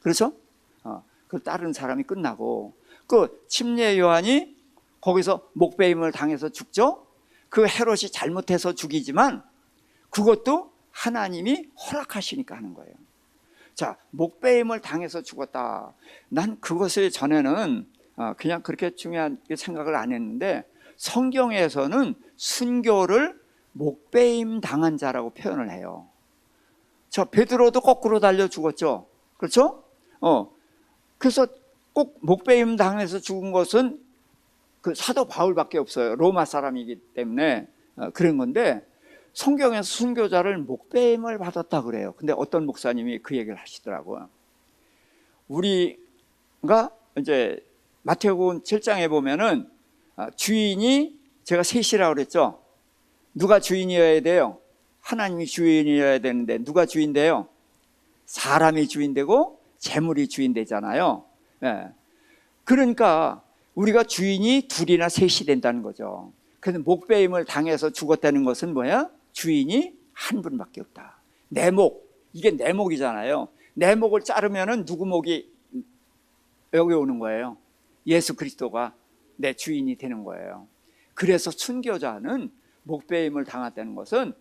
그렇죠? 그를 따르는 사람이 끝나고, 그 침례 요한이 거기서 목베임을 당해서 죽죠. 그 헤롯이 잘못해서 죽이지만 그것도 하나님이 허락하시니까 하는 거예요. 자, 목베임을 당해서 죽었다. 난 그것을 전에는 그냥 그렇게 중요하게 생각을 안 했는데, 성경에서는 순교를 목베임 당한 자라고 표현을 해요. 저 베드로도 거꾸로 달려 죽었죠. 그렇죠? 그래서 꼭 목베임 당해서 죽은 것은 그 사도 바울밖에 없어요. 로마 사람이기 때문에 그런 건데, 성경에서 순교자를 목베임을 받았다 그래요. 근데 어떤 목사님이 그 얘기를 하시더라고요. 우리가 이제 마태복음 7장에 보면은 주인이, 제가 셋이라고 그랬죠. 누가 주인이어야 돼요? 하나님이 주인이어야 되는데 누가 주인돼요? 사람이 주인되고 재물이 주인되잖아요. 예. 그러니까 우리가 주인이 둘이나 셋이 된다는 거죠. 그래서 목베임을 당해서 죽었다는 것은 뭐야? 주인이 한 분밖에 없다. 내 목, 이게 내 목이잖아요. 내 목을 자르면은 누구 목이 여기 오는 거예요? 예수 그리스도가 내 주인이 되는 거예요. 그래서 순교자는 목베임을 당했다는 것은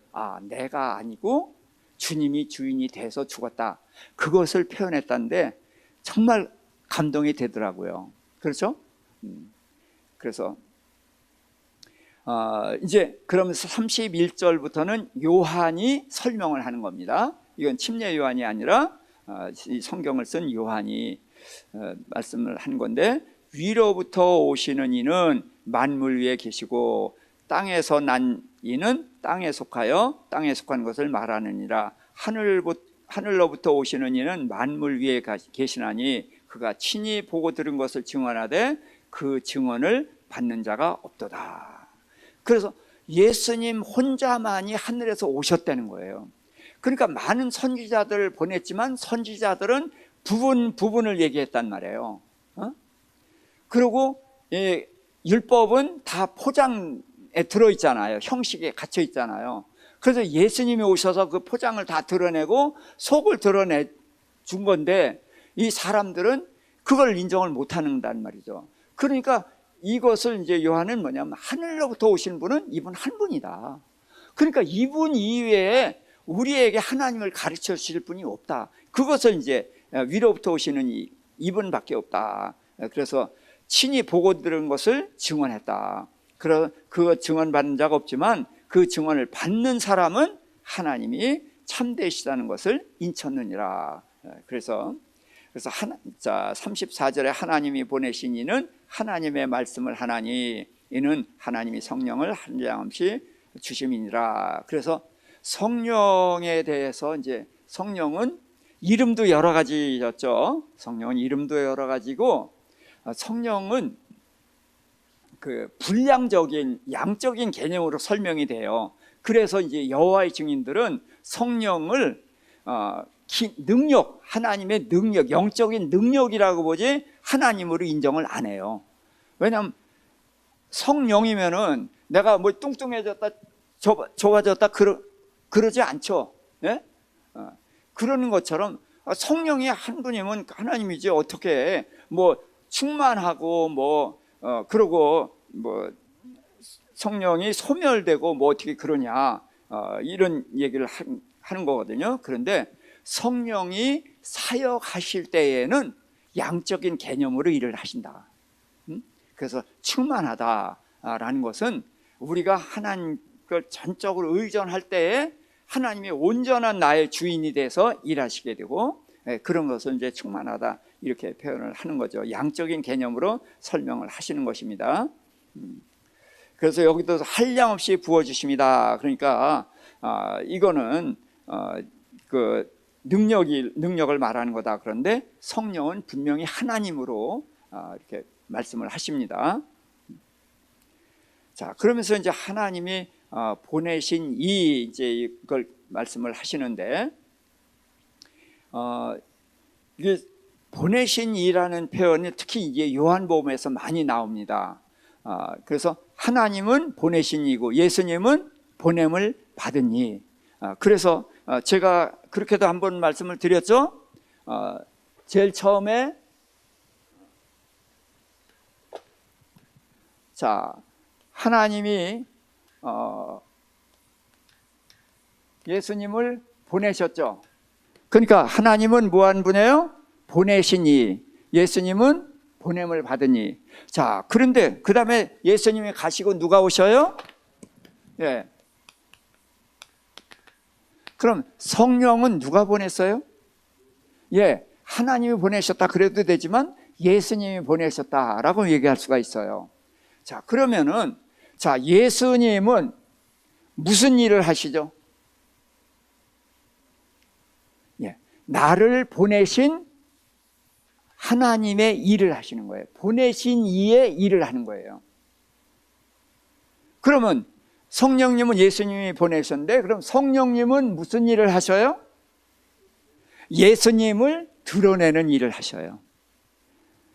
내가 아니고 주님이 주인이 돼서 죽었다, 그것을 표현했다는데 정말 감동이 되더라고요. 그렇죠? 그래서 이제 그러면서 31절부터는 요한이 설명을 하는 겁니다. 이건 침례 요한이 아니라 이 성경을 쓴 요한이 말씀을 한 건데, 위로부터 오시는 이는 만물 위에 계시고 땅에서 난 이는 땅에 속하여 땅에 속한 것을 말하느니라. 하늘로부터 오시는 이는 만물 위에 계시나니 그가 친히 보고 들은 것을 증언하되 그 증언을 받는 자가 없도다. 그래서 예수님 혼자만이 하늘에서 오셨다는 거예요. 그러니까 많은 선지자들을 보냈지만 선지자들은 부분을 얘기했단 말이에요. 그리고 율법은 다 포장에 들어있잖아요. 형식에 갇혀 있잖아요. 그래서 예수님이 오셔서 그 포장을 다 드러내고 속을 드러내 준 건데, 이 사람들은 그걸 인정을 못 한단 말이죠. 그러니까 이것을 이제 요한은 뭐냐면 하늘로부터 오신 분은 이분 한 분이다. 그러니까 이분 이외에 우리에게 하나님을 가르쳐 주실 분이 없다. 그것을 이제 위로부터 오시는 이분밖에 없다. 그래서 친히 보고 들은 것을 증언했다. 그 증언받는 자가 없지만 그 증언을 받는 사람은 하나님이 참되시다는 것을 인쳤느니라. 그래서 34절에 하나님이 보내신 이는 하나님의 말씀을 하나니 이는 하나님이 성령을 한량없이 주심이니라. 그래서 성령에 대해서 이제 성령은 이름도 여러 가지였죠. 성령은 이름도 여러 가지고 성령은 그 분량적인 양적인 개념으로 설명이 돼요. 그래서 이제 여호와의 증인들은 성령을 능력, 하나님의 능력, 영적인 능력이라고 보지 하나님으로 인정을 안 해요. 왜냐하면 성령이면은 내가 뭐 뚱뚱해졌다, 좁아졌다 그러지 않죠. 예? 그러는 것처럼 성령이 한 분이면 하나님이지 어떻게 뭐 충만하고 그러고 뭐 성령이 소멸되고 뭐 어떻게 그러냐 이런 얘기를 하는 거거든요. 그런데 성령이 사역하실 때에는 양적인 개념으로 일을 하신다. 그래서 충만하다라는 것은 우리가 하나님을 전적으로 의존할 때에 하나님이 온전한 나의 주인이 돼서 일하시게 되고 그런 것을 이제 충만하다 이렇게 표현을 하는 거죠. 양적인 개념으로 설명을 하시는 것입니다. 그래서 여기도 한량없이 부어주십니다. 그러니까 이거는 그 능력을 말하는 거다. 그런데 성령은 분명히 하나님으로 이렇게 말씀을 하십니다. 자, 그러면서 이제 하나님이 보내신 이제 이걸 말씀을 하시는데 이게 보내신 이라는 표현이 특히 이제 요한복음에서 많이 나옵니다. 그래서 하나님은 보내신 이고 예수님은 보냄을 받은 이. 그래서 제가 그렇게도 한번 말씀을 드렸죠. 제일 처음에 자, 하나님이 예수님을 보내셨죠. 그러니까 하나님은 무한 분이에요. 보내신 이. 예수님은 보냄을 받으니. 자, 그런데 그 다음에 예수님이 가시고 누가 오셔요? 예. 그럼 성령은 누가 보냈어요? 예, 하나님이 보내셨다 그래도 되지만 예수님이 보내셨다라고 얘기할 수가 있어요. 자, 그러면은 자, 예수님은 무슨 일을 하시죠? 예, 나를 보내신 하나님의 일을 하시는 거예요. 보내신 이의 일을 하는 거예요. 그러면 성령님은 예수님이 보내셨는데 그럼 성령님은 무슨 일을 하셔요? 예수님을 드러내는 일을 하셔요.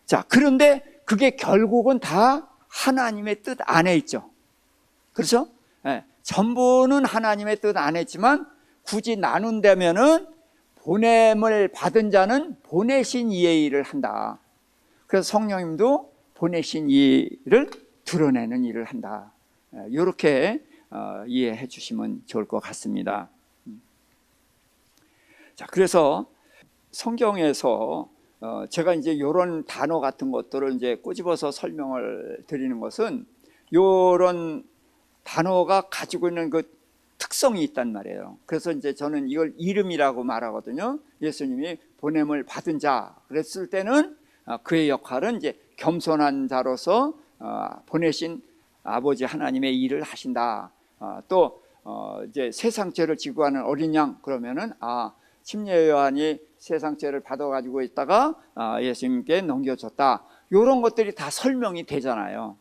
자, 그런데 그게 결국은 다 하나님의 뜻 안에 있죠. 그렇죠? 네, 전부는 하나님의 뜻 안에 있지만 굳이 나눈다면은 보냄을 받은 자는 보내신 이의 일을 한다. 그래서 성령님도 보내신 이를 드러내는 일을 한다. 이렇게 이해해 주시면 좋을 것 같습니다. 자, 그래서 성경에서 제가 이제 이런 단어 같은 것들을 이제 꼬집어서 설명을 드리는 것은 이런 단어가 가지고 있는 그 특성이 있단 말이에요. 그래서 이제 저는 이걸 이름이라고 말하거든요. 예수님이 보냄을 받은 자 그랬을 때는 그의 역할은 이제 겸손한 자로서 보내신 아버지 하나님의 일을 하신다. 또 이제 세상 죄를 지고 가는 어린 양 그러면은 침례 요한이 세상 죄를 받아가지고 있다가 예수님께 넘겨줬다. 이런 것들이 다 설명이 되잖아요.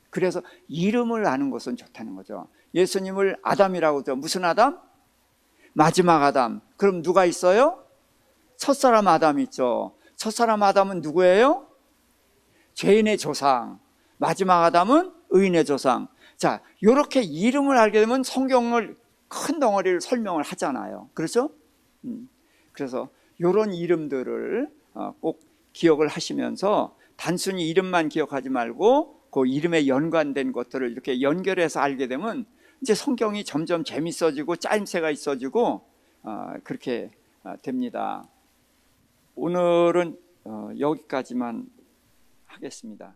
그래서 이름을 아는 것은 좋다는 거죠. 예수님을 아담이라고 하죠. 무슨 아담? 마지막 아담. 그럼 누가 있어요? 첫사람 아담 있죠. 첫사람 아담은 누구예요? 죄인의 조상. 마지막 아담은 의인의 조상. 자, 이렇게 이름을 알게 되면 성경을 큰 덩어리를 설명을 하잖아요. 그렇죠? 그래서 이런 이름들을 꼭 기억을 하시면서 단순히 이름만 기억하지 말고 그 이름에 연관된 것들을 이렇게 연결해서 알게 되면 이제 성경이 점점 재밌어지고 짜임새가 있어지고 그렇게 됩니다. 오늘은 여기까지만 하겠습니다.